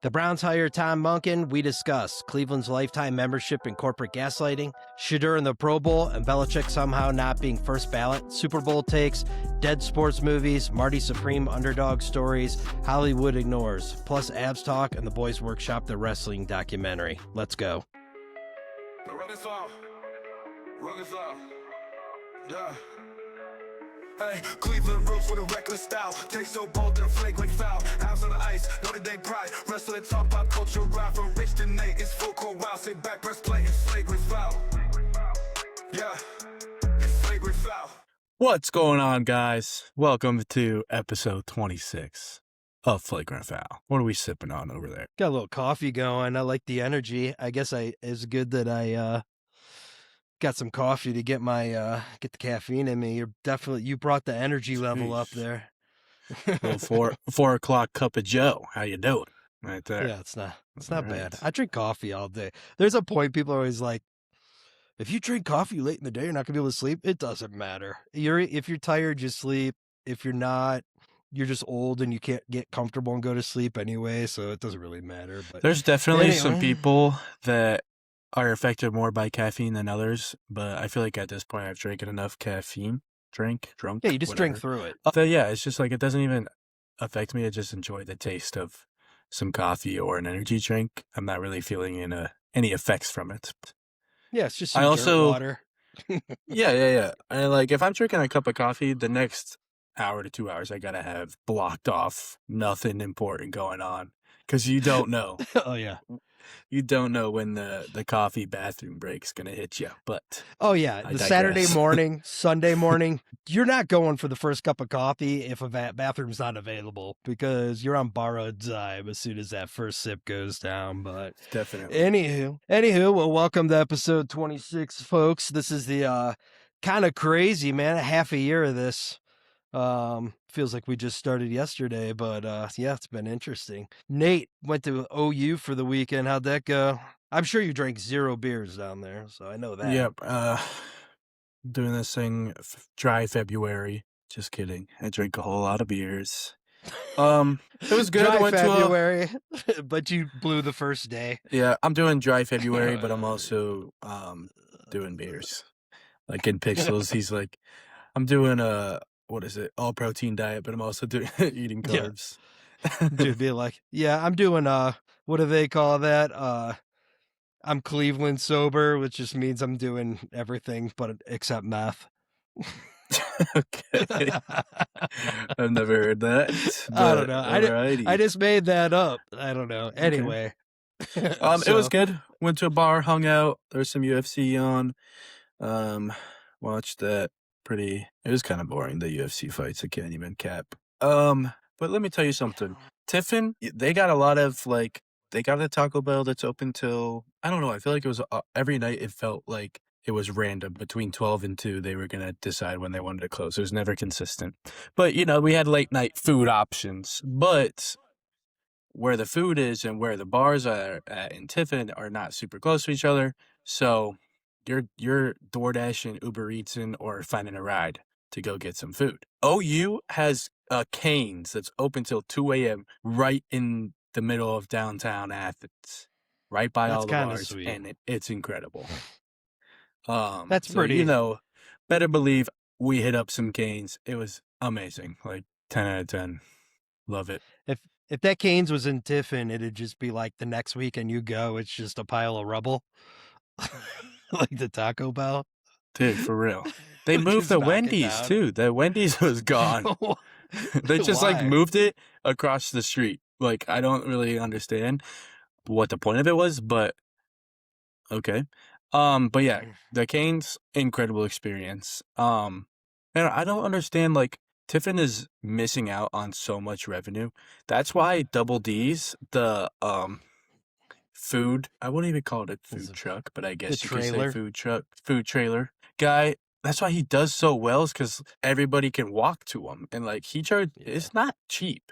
The Browns hire Todd Monken. We discuss Cleveland's lifetime membership and corporate gaslighting, Shedeur in the Pro Bowl, and Belichick somehow not being first ballot, Super Bowl takes, dead sports movies, Marty Supreme underdog stories, Hollywood ignores, plus abs talk, and the Boys Workshop, the wrestling documentary. Let's go. Run this off. Yeah. Hey, Cleveland roots with a reckless style. Take so bold that a flagrant foul. House on the ice, Notre Dame pride. Wrestling talk pop culture ride from rich to Nate. It's full court wild. Sit back, press play. It's flagrant foul. Yeah, it's flagrant foul. What's going on, guys? Welcome to episode 26 of Flagrant Foul. What are we sipping on over there? Got a little coffee going. I like the energy. I guess it's good that I got some coffee to get my get the caffeine in me. You brought the energy level up there. Well, 4 o'clock cup of Joe. How you doing? Right there. Yeah, it's not Right. bad. I drink coffee all day. There's a point people are always like, if you drink coffee late in the day, you're not gonna be able to sleep. It doesn't matter. If you're tired, you sleep. If you're not, you're just old and you can't get comfortable and go to sleep anyway. So it doesn't really matter. But There's definitely some anyway. people that are affected more by caffeine than others, but I feel like at this point I've drinking enough caffeine. Drunk, Yeah, you just drink whatever. through it. Yeah, it's just like it doesn't even affect me. I just enjoy the taste of some coffee or an energy drink. I'm not really feeling any effects from it. Yeah, it's just I some also- dirt water. Yeah. And like if I'm drinking a cup of coffee, the next hour to 2 hours I gotta have blocked off nothing important going on. Because you don't know. Oh yeah. You don't know when the coffee bathroom break's gonna hit you. But Oh yeah. I The Saturday digress. morning, Sunday morning, you're not going for the first cup of coffee if a bathroom's not available because you're on borrowed time as soon as that first sip goes down. But definitely. Anywho, well, welcome to episode 26, folks. This is the kind of crazy, man. Half a year of this. Feels like we just started yesterday, but yeah, it's been interesting. Nate went to OU for the weekend. How'd that go? I'm sure you drank 0 beers down there, so I know that. Yep. Doing this thing dry February. Just kidding. I drink a whole lot of beers. It was good. I Dry went February, but you blew the first day. I'm doing dry February, but I'm also doing beers. Like in Pixels, he's like, I'm doing what is it, all protein diet, but I'm also doing eating Yeah. carbs. Dude, be like, yeah, I'm doing what do they call that? I'm Cleveland sober, which just means I'm doing everything but except meth. Okay. I've never heard that. I don't know. Alrighty. I just made that up. I don't know. Anyway. It was good. Went to a bar, hung out. There's some UFC on. Watched that. It was kind of boring, the UFC fights. I can't even cap. But let me tell you something. Tiffin, they got a lot of they got a Taco Bell that's open till, I don't know, I feel like it was every night. It felt like it was random. Between 12 and 2, they were going to decide when they wanted to close. It was never consistent. But, we had late night food options. But where the food is and where the bars are at in Tiffin are not super close to each other. So you're DoorDashing, Uber Eatsing, or finding a ride to go get some food. OU has Cane's that's open till 2 a.m. right in the middle of downtown Athens, right by That's all the kinda bars, sweet. and it's incredible. That's so, pretty. Better believe we hit up some Cane's. It was amazing, like 10 out of 10. Love it. If that Cane's was in Tiffin, it'd just be like the next weekend you go, it's just a pile of rubble. Like the Taco Bell. Dude, for real. They moved Just the knock it Wendy's down. too. The Wendy's was gone. They just Why? moved it across the street. Like, I don't really understand what the point of it was, but okay. But yeah, the Cane's incredible experience. And I don't understand, like, Tiffin is missing out on so much revenue. That's why Double D's, the food, I wouldn't even call it a food truck, but I guess you could say food trailer guy. That's why he does so well, is because everybody can walk to him, and like it's not cheap.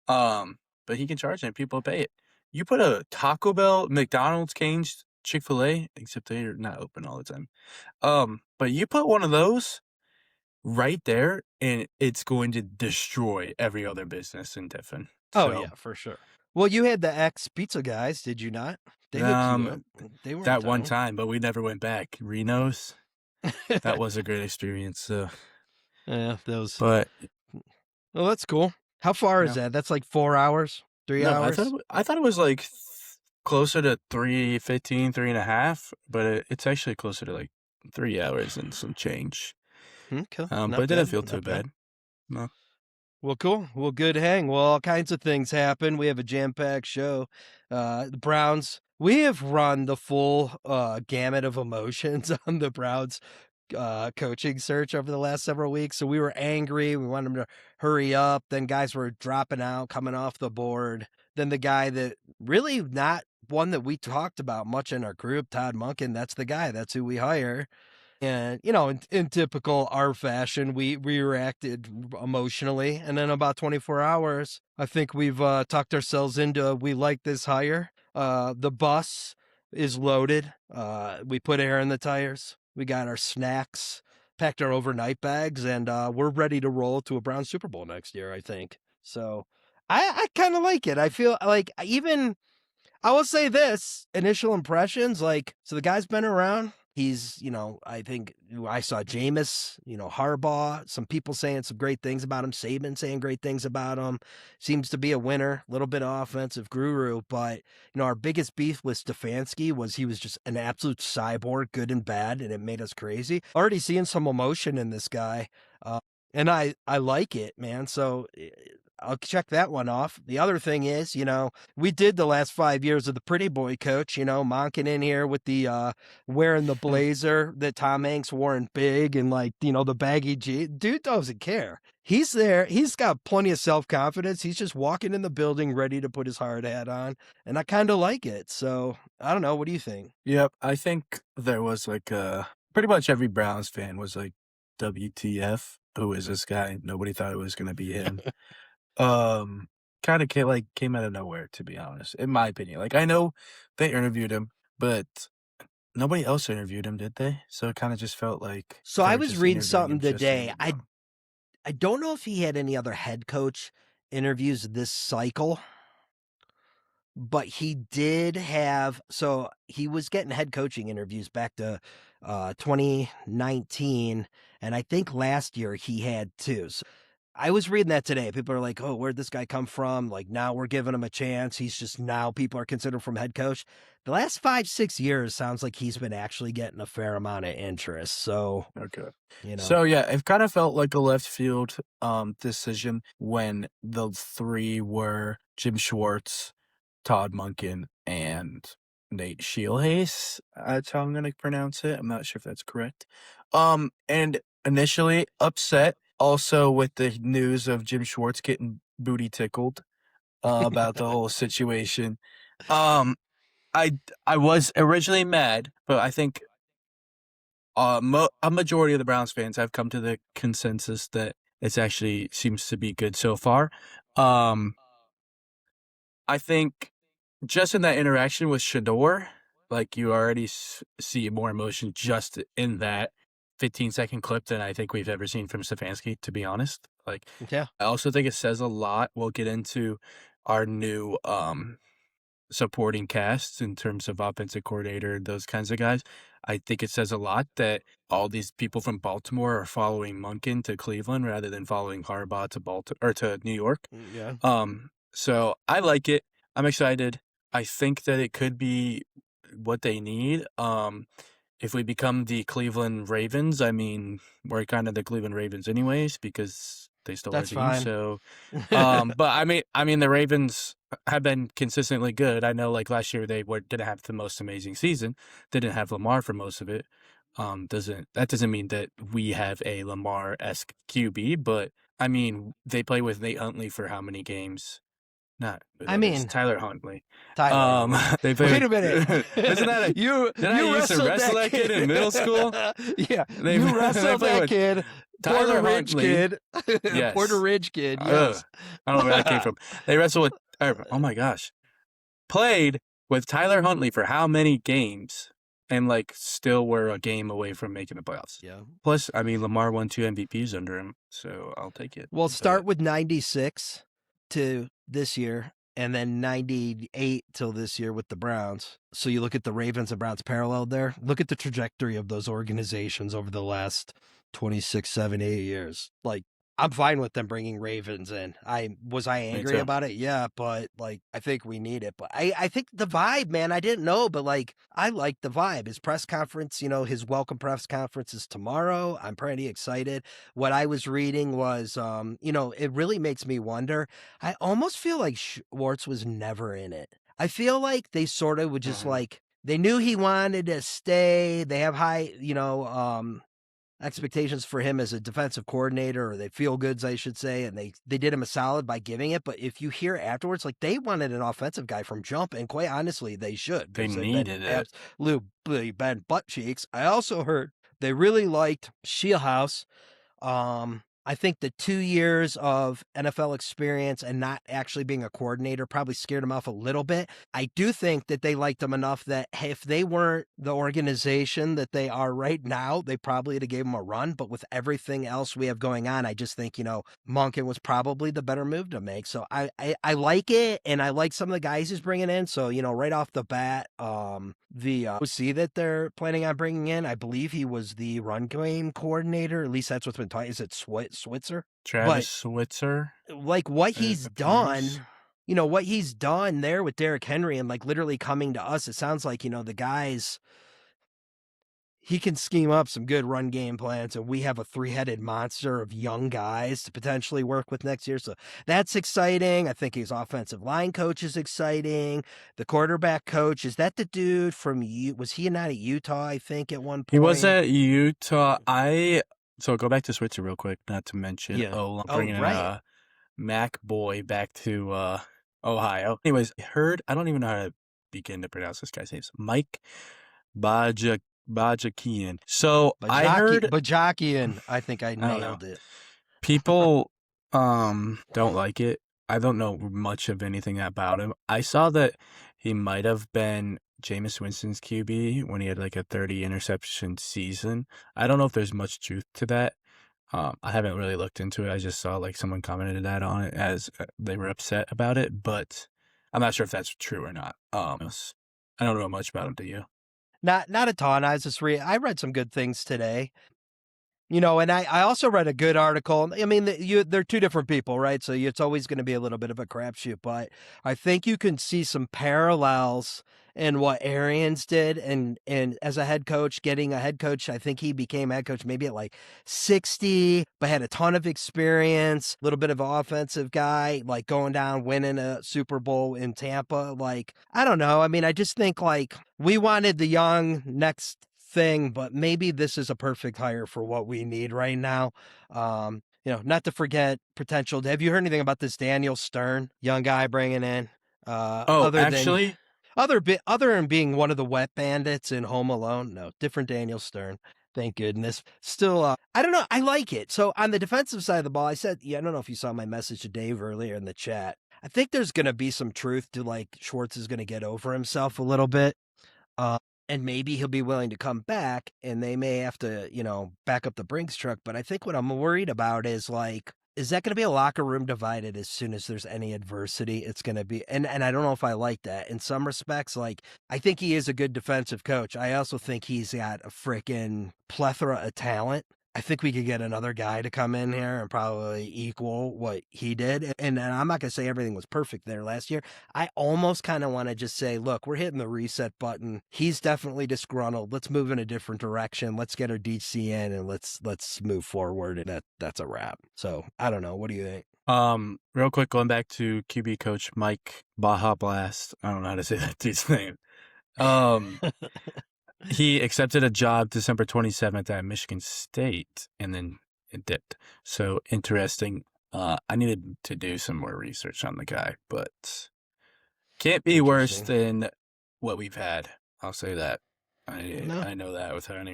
But he can charge it and people pay it. You put a Taco Bell, McDonald's, Cane's, Chick-fil-A, except they're not open all the time. But you put one of those right there, and it's going to destroy every other business in Tiffin. Oh So, yeah, for sure. Well, you had the ex pizza guys, did you not? They hooked you up. They weren't That one down. time, but we never went back. Reno's, that was a great experience. So, Yeah, those. but Well, that's cool. How far is yeah, that? That's like 4 hours, 3 no, hours. I thought it was like closer to 3:15, 3.5, but it's actually closer to like 3 hours and some change. Okay, But not it didn't bad, feel too not bad. bad. No. Well, cool. Well, good hang. Well, all kinds of things happen. We have a jam-packed show. The Browns. We have run the full gamut of emotions on the Browns coaching search over the last several weeks. So we were angry. We wanted them to hurry up. Then guys were dropping out, coming off the board. Then the guy that really not one that we talked about much in our group, Todd Monken, that's the guy. That's who we hire. And, in typical our fashion, we reacted emotionally. And then about 24 hours, I think we've tucked ourselves into we like this hire. The bus is loaded. We put air in the tires. We got our snacks, packed our overnight bags, and we're ready to roll to a Brown Super Bowl next year, I think. So I kind of like it. I feel like I will say this initial impressions, so the guy's been around. He's, I think I saw Jameis, Harbaugh, some people saying some great things about him, Saban saying great things about him. Seems to be a winner, a little bit of offensive guru. But, our biggest beef with Stefanski was he was just an absolute cyborg, good and bad, and it made us crazy. Already seeing some emotion in this guy. And I like it, man. So I'll check that one off. The other thing is, we did the last 5 years of the pretty boy coach, Monken in here with the wearing the blazer that Tom Hanks wore in Big and the baggy dude doesn't care. He's there. He's got plenty of self-confidence. He's just walking in the building ready to put his hard hat on. And I kind of like it. So I don't know. What do you think? Yep, I think there was pretty much every Browns fan was like, WTF? Who is this guy? Nobody thought it was gonna be him. Kind of came out of nowhere, to be honest, in my opinion. Like, I know they interviewed him, but nobody else interviewed him, did they? So it kind of just felt like So I they're was just reading interviewing something him just to today. interview him. I don't know if he had any other head coach interviews this cycle, but he did have. So he was getting head coaching interviews back to 2019, and I think last year he had two. So I was reading that today. People are like, "Oh, where'd this guy come from?" Like, now we're giving him a chance. He's just now people are considering from head coach. The last 5-6 years sounds like he's been actually getting a fair amount of interest. So, Okay. you know, So yeah, it kind of felt like a left field decision when the three were Jim Schwartz, Todd Monken, and Nate Scheelhaase. That's how I'm gonna pronounce it. I'm not sure if that's correct. And initially upset also with the news of Jim Schwartz getting booty tickled about the whole situation. Um, I was originally mad, but I think a majority of the Browns fans have come to the consensus that it's actually seems to be good so far. I think just in that interaction with Shedeur, like you already see more emotion just in that 15-second clip than I think we've ever seen from Stefanski, to be honest. Like, yeah. I also think it says a lot. We'll get into our new supporting casts in terms of offensive coordinator, those kinds of guys. I think it says a lot that all these people from Baltimore are following Monken to Cleveland rather than following Harbaugh to Baltimore or to New York. Yeah. So I like it. I'm excited. I think that it could be what they need. If we become the Cleveland Ravens, I mean, we're kind of the Cleveland Ravens anyways because they stole our That's team. fine. So, but I mean, the Ravens have been consistently good. I know, like last year, they didn't have the most amazing season. They didn't have Lamar for most of it. That doesn't mean that we have a Lamar-esque QB, but I mean, they play with Nate Huntley for how many games? Not who I that is, mean, Tyler Huntley. Tyler. They play Wait a with, minute. isn't that a Didn't I used to wrestle that kid in middle school? Yeah, They you they wrestled play that with kid. Tyler Puerto Ridge Huntley. kid. Yes. Puerto Ridge kid. Ugh, Yes. I don't know where that came from. They wrestle with. Oh my gosh, played with Tyler Huntley for how many games, and like still were a game away from making the playoffs. Yeah. Plus, I mean, Lamar won 2 MVPs under him, so I'll take it. Well, start with 96 to this year. and then 98 till this year with the Browns. So you look at the Ravens and Browns paralleled there. Look at the trajectory of those organizations over the last 26, 7, 8 years. Like, I'm fine with them bringing Ravens in. Was I Me angry too. about it? Yeah, but like I think we need it. But I think the vibe, man, I didn't know, but like I like the vibe. His press conference, his welcome press conference is tomorrow. I'm pretty excited. What I was reading was it really makes me wonder. I almost feel like Schwartz was never in it. I feel like they sort of would just like they knew he wanted to stay. They have high, expectations for him as a defensive coordinator, or they feel goods, I should say, and they did him a solid by giving it. But if you hear afterwards, like they wanted an offensive guy from jump, and quite honestly, they should They because they've been needed it. absolutely been butt cheeks. I also heard they really liked Shieldhouse. I think the 2 years of NFL experience and not actually being a coordinator probably scared him off a little bit. I do think that they liked him enough that hey, if they weren't the organization that they are right now, they probably would have gave him a run. But with everything else we have going on, I just think, Monken was probably the better move to make. So I like it, and I like some of the guys he's bringing in. So, right off the bat, the OC that they're planning on bringing in, I believe he was the run game coordinator. At least that's what's been taught. Is it Switzer? Travis But Switzer, like what it he's appears. done, what he's done there with Derrick Henry and like literally coming to us, it sounds like, the guys, he can scheme up some good run game plans, and we have a three-headed monster of young guys to potentially work with next year. So that's exciting. I think his offensive line coach is exciting. The quarterback coach, is that the dude from was he not at Utah, I think, at one He was point? at Utah. So go back to Switzer real quick, not to mention Yeah. I'm Oh, bringing right. Mac Boy back to Ohio. Anyways, I don't even know how to begin to pronounce this guy's name. Mike Bajakian. So I heard Bajakian, I think I I don't know. nailed it. People don't like it. I don't know much of anything about him. I saw that he might have been Jameis Winston's QB when he had like a 30 interception season. I don't know if there's much truth to that. I haven't really looked into it. I just saw like someone commented that on it as they were upset about it, but I'm not sure if that's true or not. I don't know much about him. Do you? Not a ton. I read some good things today. And I also read a good article. I mean, they're two different people, right? So it's always going to be a little bit of a crapshoot, but I think you can see some parallels in what Arians did, and as a head coach, getting a head coach. I think he became head coach maybe at like 60, but had a ton of experience, a little bit of an offensive guy, like going down, winning a Super Bowl in Tampa. Like, I don't know. I mean, I just think like we wanted the young next thing, but maybe this is a perfect hire for what we need right now. Not to forget potential. Have you heard anything about this Daniel Stern, young guy bringing in? Oh, Other than actually, other than being one of the wet bandits in Home Alone, no, different Daniel Stern. Thank goodness. Still, I don't know. I like it. So on the defensive side of the ball, I said, I don't know if you saw my message to Dave earlier in the chat. I think there's going to be some truth to like Schwartz is going to get over himself a little bit. And maybe he'll be willing to come back, and they may have to, back up the Brinks truck. But I think what I'm worried about is like, is that going to be a locker room divided as soon as there's any adversity? It's going to be, and I don't know if I like that in some respects. Like, I think he is a good defensive coach. I also think he's got a freaking plethora of talent. I think we could get another guy to come in here and probably equal what he did. And I'm not going to say everything was perfect there last year. I almost kind of want to just say, look, we're hitting the reset button. He's definitely disgruntled. Let's move in a different direction. Let's get our DC in and let's move forward. And that's a wrap. So I don't know. What do you think? real quick, going back to QB coach Mike Baja Blast. I don't know how to say that dude's name. He accepted a job December 27th at Michigan State, and then it dipped. So interesting. I needed to do some more research on the guy, but can't be worse than what we've had. I'll say that. I know that without any.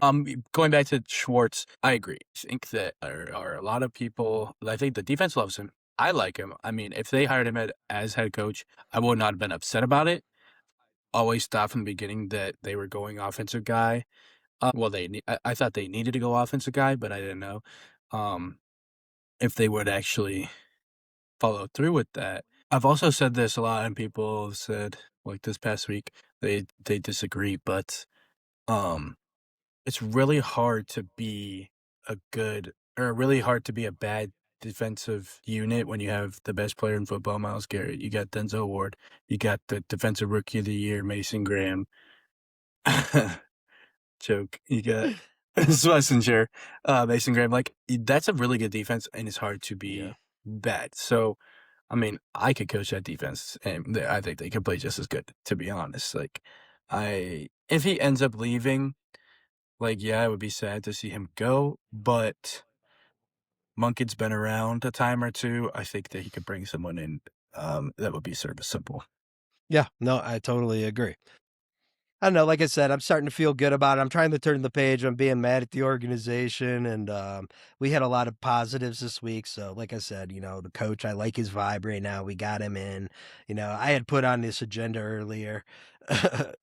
Going back to Schwartz, I agree. I think that there are a lot of people. I think the defense loves him. I like him. I mean, if they hired him as head coach, I would not have been upset about it. Always thought from the beginning that they were going offensive guy. Well, I thought they needed to go offensive guy, but I didn't know if they would actually follow through with that. I've also said this a lot, and people have said, like, this past week, they disagree, but, um, it's really hard to be really hard to be a bad defensive unit when you have the best player in football, Myles Garrett. You got Denzel Ward. You got the defensive rookie of the year, Mason Graham. Joke. You got Schlesinger, Mason Graham. Like, that's a really good defense, and it's hard to Yeah. be bad. So, I mean, I could coach that defense, and I think they could play just as good, to be honest. Like, if he ends up leaving, like, yeah, it would be sad to see him go, but Monken's been around a time or two. I think that he could bring someone in that would be serviceable. Yeah, no, I totally agree. I don't know, like I said, I'm starting to feel good about it. I'm trying to turn the page on being mad at the organization, and, we had a lot of positives this week, so like I said, the coach, I like his vibe right now, we got him in. I had put on this agenda earlier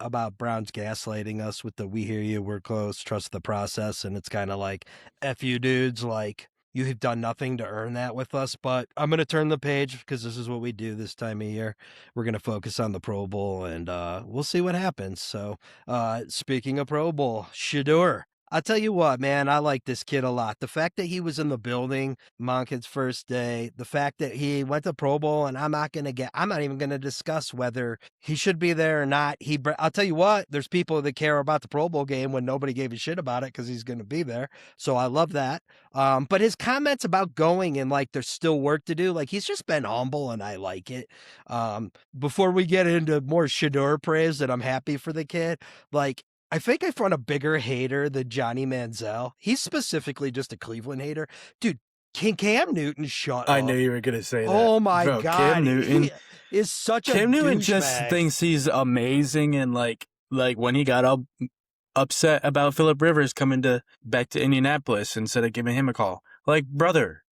about Browns gaslighting us with the "We hear you, we're close, trust the process," and it's kinda like, "F you dudes," like, "You have done nothing to earn that with us," but I'm gonna turn the page because this is what we do this time of year. We're going to focus on the Pro Bowl, and we'll see what happens. So, speaking of Pro Bowl, Shedeur. I'll tell you what, man, I like this kid a lot. The fact that he was in the building Monken's first day, the fact that he went to Pro Bowl, and I'm not even going to discuss whether he should be there or not. I'll tell you what, there's people that care about the Pro Bowl game when nobody gave a shit about it because he's going to be there. So I love that. But his comments about going and like there's still work to do, like he's just been humble, and I like it. Before we get into more Shedeur praise, that I'm happy for the kid, like, I think I found a bigger hater than Johnny Manziel. He's specifically just a Cleveland hater. Dude, can Cam Newton shut I knew up? you were gonna say that. Oh my Bro, God. He is such a Cam Newton just douchebag. thinks he's amazing, and like when he got upset about Philip Rivers coming back to Indianapolis instead of giving him a call. Like, brother,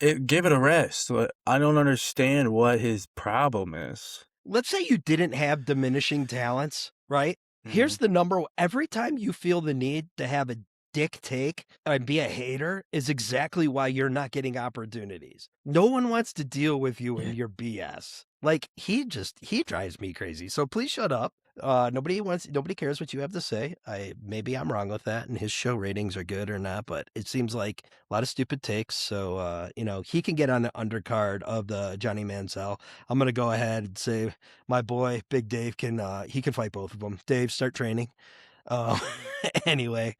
give it a rest. I don't understand what his problem is. Let's say you didn't have diminishing talents, right? Here's Mhm. the number. Every time you feel the need to have a dick take and be a hater is exactly why you're not getting opportunities. No one wants to deal with you and your BS. Like he drives me crazy. So please shut up. Nobody cares what you have to say. Maybe I'm wrong with that and his show ratings are good or not, but it seems like a lot of stupid takes. So he can get on the undercard of the Johnny Manziel. I'm gonna go ahead and say my boy Big Dave he can fight both of them. Dave, start training. Uh, anyway,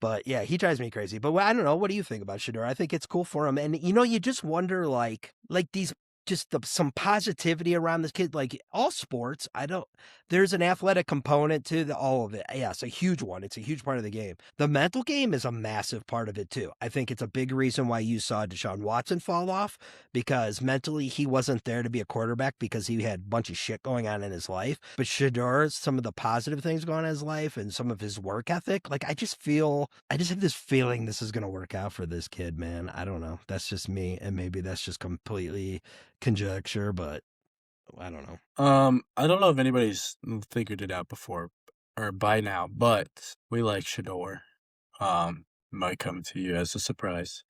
but yeah, he drives me crazy. But I don't know. What do you think about Shedeur? I think it's cool for him, and you just wonder like these some positivity around this kid. Like all sports, there's an athletic component to all of it. Yeah, it's a huge one. It's a huge part of the game. The mental game is a massive part of it too. I think it's a big reason why you saw Deshaun Watson fall off, because mentally he wasn't there to be a quarterback because he had a bunch of shit going on in his life. But Shedeur, some of the positive things going on in his life and some of his work ethic, like I just have this feeling this is going to work out for this kid, man. I don't know. That's just me. And maybe that's just completely conjecture, but I don't know. I don't know if anybody's figured it out before or by now, but we like Shedeur. Might come to you as a surprise.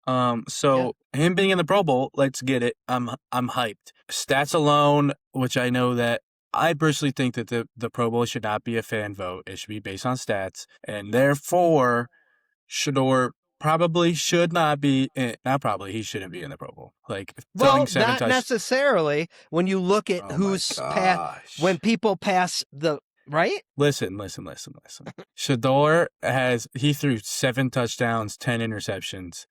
Yeah. So him being in the Pro Bowl, let's get it. I'm hyped. Stats alone, which I know that I personally think that the Pro Bowl should not be a fan vote. It should be based on stats, and therefore Shedeur probably should not be. Not probably. He shouldn't be in the Pro Bowl. Like throwing Well, seven not touch. necessarily when you look at Oh my when gosh. people pass right? Listen. Shedeur he threw 7 touchdowns, 10 interceptions.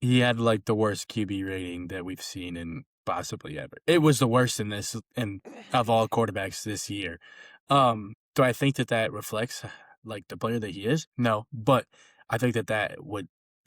He had like the worst QB rating that we've seen in possibly ever. It was the worst in of all quarterbacks this year. Do I think that reflects like the player that he is? No, but I think that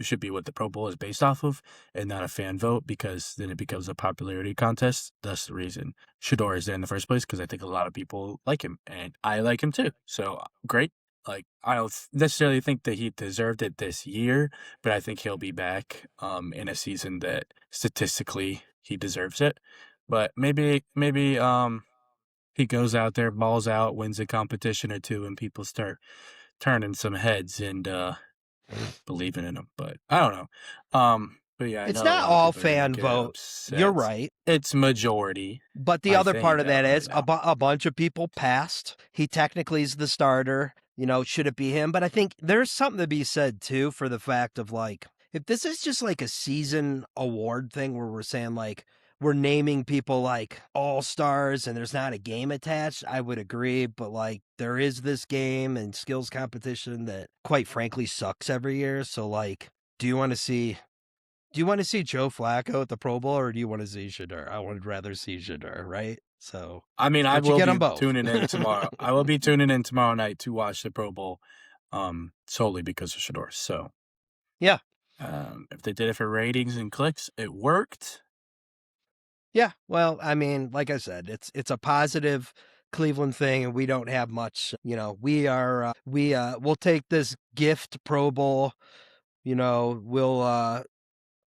should be what the Pro Bowl is based off of, and not a fan vote, because then it becomes a popularity contest. That's the reason Shedeur is there in the first place, because I think a lot of people like him, and I like him too. So great. Like, I don't necessarily think that he deserved it this year, but I think he'll be back in a season that statistically he deserves it. But maybe he goes out there, balls out, wins a competition or two, and people start turning some heads and believing in him. But I don't know. But yeah, I It's know a not lot of all people are gonna fan get vote. You're upset. right. It's majority, But the I other part think. of I don't that really is know. a bunch of people passed. He technically is the starter. Should it be him? But I think there's something to be said too for the fact of like, if this is just like a season award thing where we're saying like, we're naming people like all stars and there's not a game attached, I would agree. But like, there is this game and skills competition that quite frankly sucks every year. So like, do you want to see Joe Flacco at the Pro Bowl, or do you want to see Shedeur? I would rather see Shedeur, right? So, I mean, I but you will get them be both. tuning in tomorrow. I will be tuning in tomorrow night to watch the Pro Bowl, solely because of Shedeur. So, Yeah, if they did it for ratings and clicks, it worked. yeah. Well, I mean, like I said, it's a positive Cleveland thing, and we don't have much. We'll take this gift Pro Bowl. We'll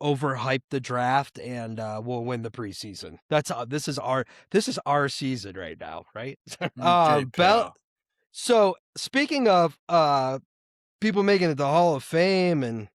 overhype the draft, and we'll win the preseason. This is our season right now, right? Okay, Bell. pal. So speaking of people making it the Hall of Fame and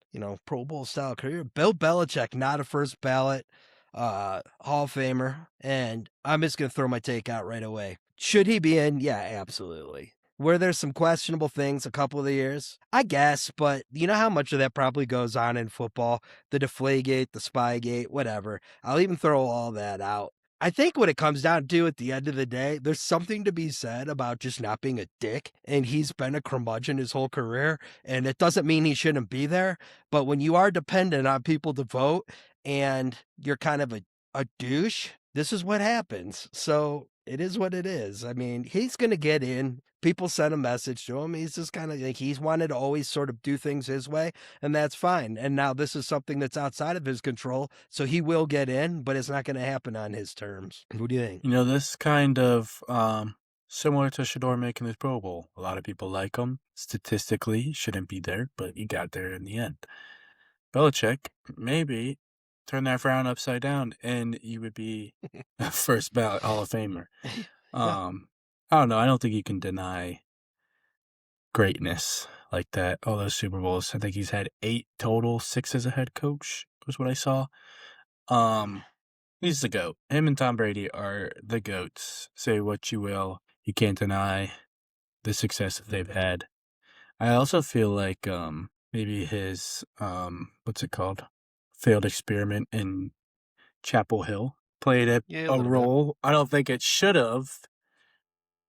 Pro Bowl style career, Bill Belichick, not a first ballot Hall of Famer, and I'm just gonna throw my take out right away. Should he be in? Yeah, absolutely. Were there some questionable things a couple of the years? I guess, but you know how much of that probably goes on in football? The Deflategate, the Spygate, whatever. I'll even throw all that out. I think what it comes down to at the end of the day, there's something to be said about just not being a dick. And he's been a curmudgeon his whole career. And it doesn't mean he shouldn't be there. But when you are dependent on people to vote and you're kind of a douche, this is what happens. So it is what it is. I mean, he's going to get in. People sent a message to him. He's just kind of like, he's wanted to always sort of do things his way, and that's fine. And now this is something that's outside of his control. So he will get in, but it's not going to happen on his terms. What do you think? This kind of similar to Shedeur making his Pro Bowl. A lot of people like him. Statistically, he shouldn't be there, but he got there in the end. Belichick, maybe turn that frown upside down, and you would be a first ballot Hall of Famer. Yeah. I don't know. I don't think you can deny greatness like that. All those Super Bowls. I think he's had 8 total, 6 as a head coach was what I saw. He's the GOAT. Him and Tom Brady are the GOATs. Say what you will. You can't deny the success that they've had. I also feel like maybe his what's it called? Failed experiment in Chapel Hill played Yeah, a a little bit. role. I don't think it should have,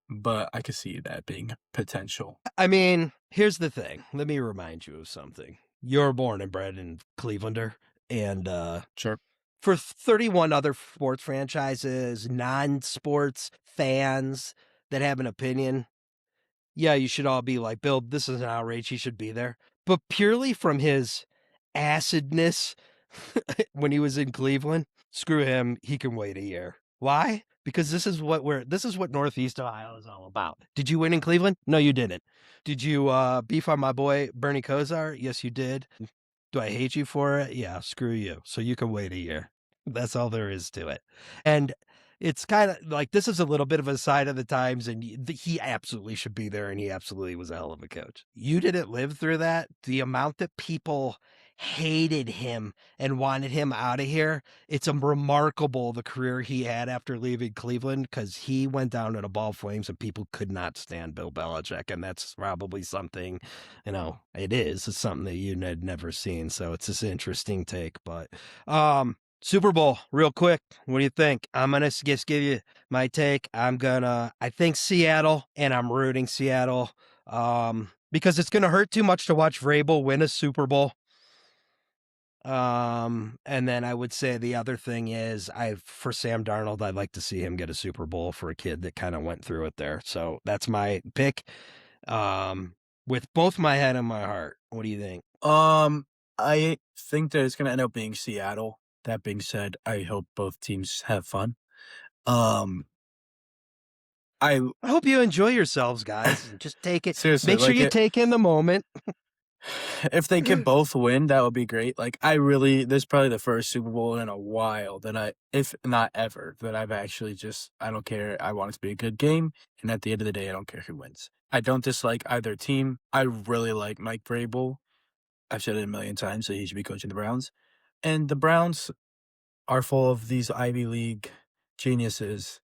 but I could see that being potential. I mean, here's the thing. Let me remind you of something. You're born and bred in Clevelander, and Sure. for 31 other sports franchises, non-sports fans that have an opinion, yeah, you should all be like, Bill, this is an outrage. He should be there. But purely from his acidness when he was in Cleveland, screw him. He can wait a year. Why? Because this is what Northeast Ohio is all about. Did you win in Cleveland? No, you didn't. Did you beef on my boy Bernie Kosar? Yes, you did. Do I hate you for it? Yeah, screw you. So you can wait a year. That's all there is to it. And it's kind of like this is a little bit of a sign of the times, and he absolutely should be there, and he absolutely was a hell of a coach. You didn't live through that. The amount that people hated him and wanted him out of here, it's a remarkable the career he had after leaving Cleveland, because he went down in a ball of flames and people could not stand Bill Belichick, and that's probably something, it's something that you had never seen. So it's this interesting take, but Super Bowl, real quick. What do you think? I'm going to just give you my take. I think Seattle, and I'm rooting Seattle because it's going to hurt too much to watch Vrabel win a Super Bowl. And then I would say the other thing is for Sam Darnold, I'd like to see him get a Super Bowl for a kid that kind of went through it there. So that's my pick. With both my head and my heart. What do you think? I think that it's going to end up being Seattle. That being said, I hope both teams have fun. I hope you enjoy yourselves, guys. Just take it. Seriously, Make sure you take in the moment. If they could both win, that would be great. Like, this is probably the first Super Bowl in a while that if not ever, that I've actually I don't care. I want it to be a good game. And at the end of the day, I don't care who wins. I don't dislike either team. I really like Mike Vrabel. I've said it a million times that he should be coaching the Browns. And the Browns are full of these Ivy League geniuses.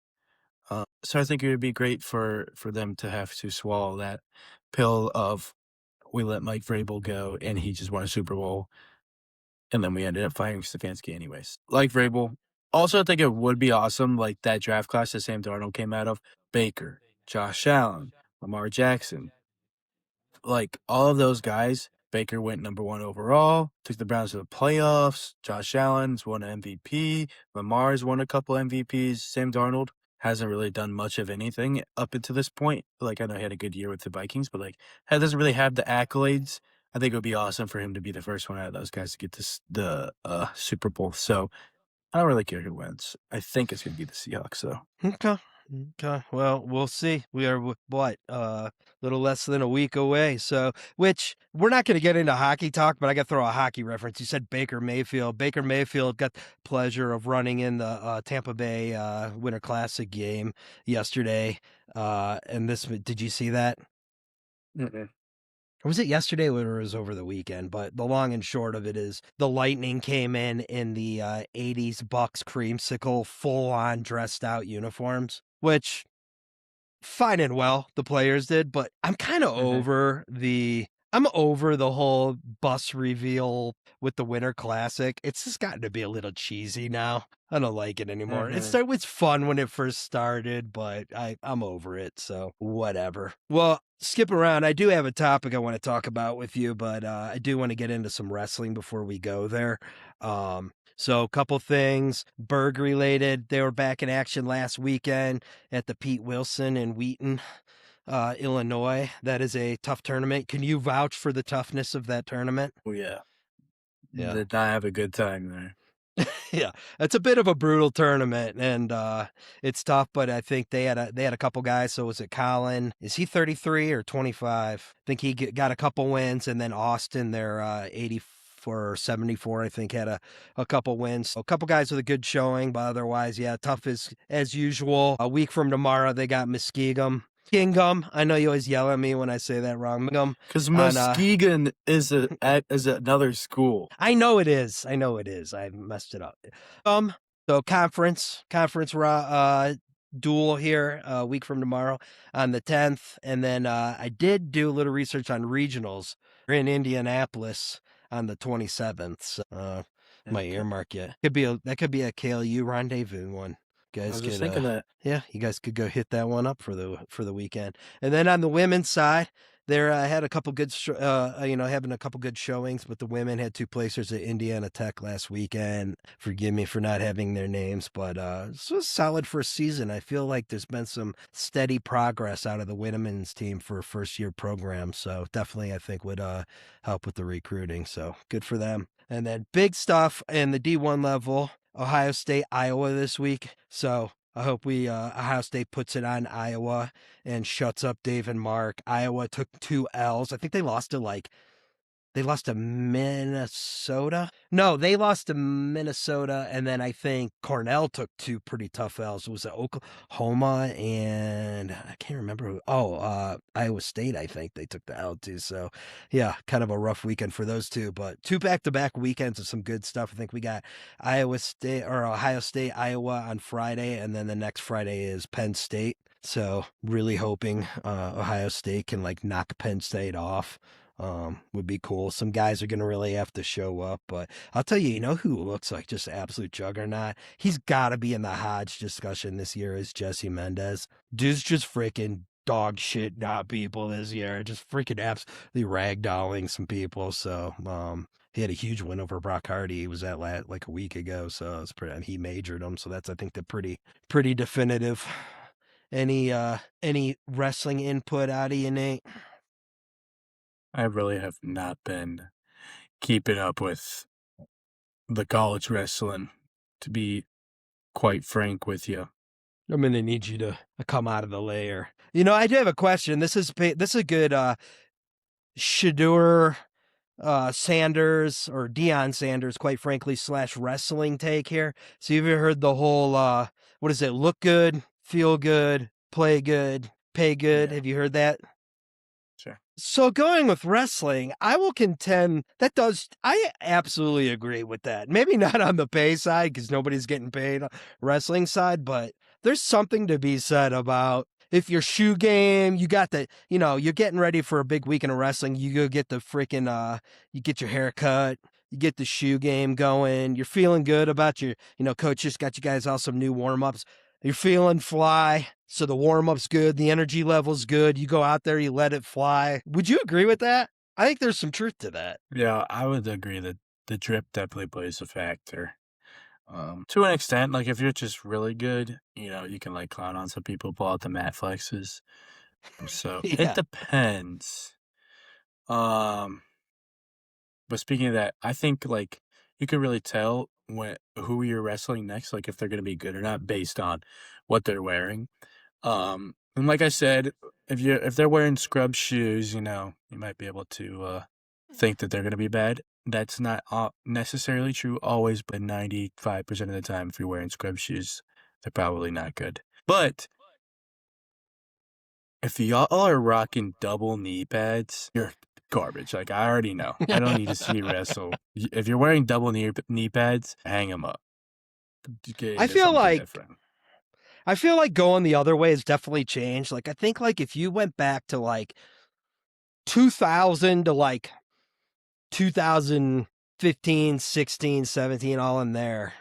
So I think it would be great for them to have to swallow that pill of we let Mike Vrabel go and he just won a Super Bowl. And then we ended up firing Stefanski anyways. Like Vrabel. Also, I think it would be awesome, like that draft class that Sam Darnold came out of. Baker, Josh Allen, Lamar Jackson. Like all of those guys, Baker went number 1 overall, took the Browns to the playoffs. Josh Allen's won an MVP. Lamar's won a couple MVPs. Sam Darnold hasn't really done much of anything up until this point. Like I know he had a good year with the Vikings, but like he doesn't really have the accolades. I think it would be awesome for him to be the first one out of those guys to get the Super Bowl. So I don't really care who wins. I think it's going to be the Seahawks, though. Okay. Okay. Well, we'll see. We are what little less than a week away. So, which we're not going to get into hockey talk, but I got to throw a hockey reference. You said Baker Mayfield. Baker Mayfield got the pleasure of running in the Tampa Bay Winter Classic game yesterday. And this, did you see that? Mm-mm. Or was it yesterday or it was over the weekend? But the long and short of it is the Lightning came in the 80s Bucks creamsicle full-on dressed out uniforms, which fine and well, the players did, but I'm kind of over the whole bus reveal with the Winter Classic. It's just gotten to be a little cheesy now. I don't like it anymore. It was fun when it first started, but I'm over it, so whatever. Well, skip around. I do have a topic I want to talk about with you, but I do want to get into some wrestling before we go there. So a couple things, Berg related. They were back in action last weekend at the Pete Wilson in Wheaton, Illinois. That is a tough tournament. Can you vouch for the toughness of that tournament? Oh, yeah. Yeah. Did not have a good time there. Yeah, it's a bit of a brutal tournament, and it's tough. But I think they had a couple guys. So was it Colin? Is he 33 or 25? I think he got a couple wins, and then Austin, their 84 or 74, I think had a couple wins. So a couple guys with a good showing, but otherwise, yeah, tough as usual. A week from tomorrow, they got Muskegon. Kingham. I know you always yell at me when I say that wrong. Because Muskegon is another school. I know it is. I messed it up. So conference duel here a week from tomorrow on the 10th, and then I did do a little research on regionals. We're in Indianapolis on the 27th. So, my earmark yet. That could be a KLU rendezvous one. Guys, I was just thinking that. Yeah, you guys could go hit that one up for the weekend. And then on the women's side, there had a couple good, having a couple good showings, but the women had 2 placers at Indiana Tech last weekend. Forgive me for not having their names, but this was solid first season. I feel like there's been some steady progress out of the women's team for a first-year program, so definitely I think would help with the recruiting. So good for them. And then big stuff in the D1 level. Ohio State, Iowa this week. So I hope Ohio State puts it on Iowa and shuts up Dave and Mark. Iowa took 2 L's. I think they lost to Minnesota. No, they lost to Minnesota, and then I think Cornell took 2 pretty tough L's. It was Oklahoma and I can't remember. Iowa State, I think they took the L too. So, yeah, kind of a rough weekend for those 2, but 2 back-to-back weekends of some good stuff. I think we got Ohio State, Iowa on Friday, and then the next Friday is Penn State. So, really hoping Ohio State can knock Penn State off. Would be cool. Some guys are going to really have to show up, but I'll tell you who looks like just absolute juggernaut? He's got to be in the Hodge discussion this year is Jesse Mendez. Dude's just freaking dog shit not people this year. Just freaking absolutely ragdolling some people. So, he had a huge win over Brock Hardy. He was at a week ago. So it's pretty, he majored him. So that's, I think, the pretty definitive. Any wrestling input out of you, Nate? I really have not been keeping up with the college wrestling, to be quite frank with you. I'm going to need you to come out of the layer. I do have a question. This is a good Shedeur Sanders or Deion Sanders, quite frankly, / wrestling take here. So you've heard the whole, what is it? Look good, feel good, play good, pay good. Yeah. Have you heard that? Sure. So going with wrestling, I will contend I absolutely agree with that. Maybe not on the pay side because nobody's getting paid on wrestling side, but there's something to be said about if your shoe game, you got you're getting ready for a big weekend of wrestling, you go get the freaking, you get your hair cut, you get the shoe game going, you're feeling good about coach just got you guys all some new warm-ups. You're feeling fly, so the warm-up's good, the energy level's good. You go out there, you let it fly. Would you agree with that? I think there's some truth to that. Yeah, I would agree that the drip definitely plays a factor. To an extent, like if you're just really good, you can like clown on some people, pull out the mat flexes. So it Yeah. depends. Um, but speaking of that, I think like you can really tell who you're wrestling next, like if they're gonna be good or not, based on what they're wearing. And like I said, if they're wearing scrub shoes, you might be able to think that they're gonna be bad. That's not necessarily true always, but 95% of the time, if you're wearing scrub shoes, they're probably not good. But if y'all are rocking double knee pads, you're garbage. Like I already know. I don't need to see you wrestle. If you're wearing double knee pads, hang them up. Get I into feel something like different. I feel like going the other way has definitely changed. Like I think like if you went back to like 2000 to like 2015, 16, 17, all in there,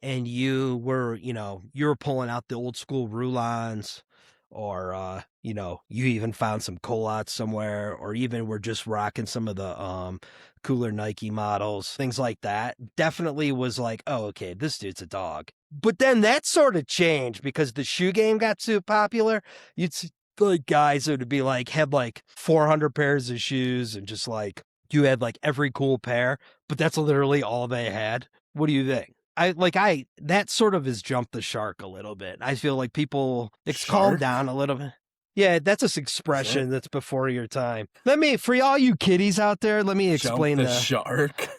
and you were pulling out the old school Rulons, or you even found some Colots somewhere, or even were just rocking some of the cooler Nike models, things like that. Definitely was like, oh, okay, this dude's a dog. But then that sort of changed because the shoe game got too popular. You'd see like guys that would be like had like 400 pairs of shoes and just like you had like every cool pair, but that's literally all they had. What do you think? That sort of has jumped the shark a little bit. I feel like it's calmed Shark? down a little bit. Yeah, that's an Is it? expression that's before your time. For all you kiddies out there, let me Jump explain the shark?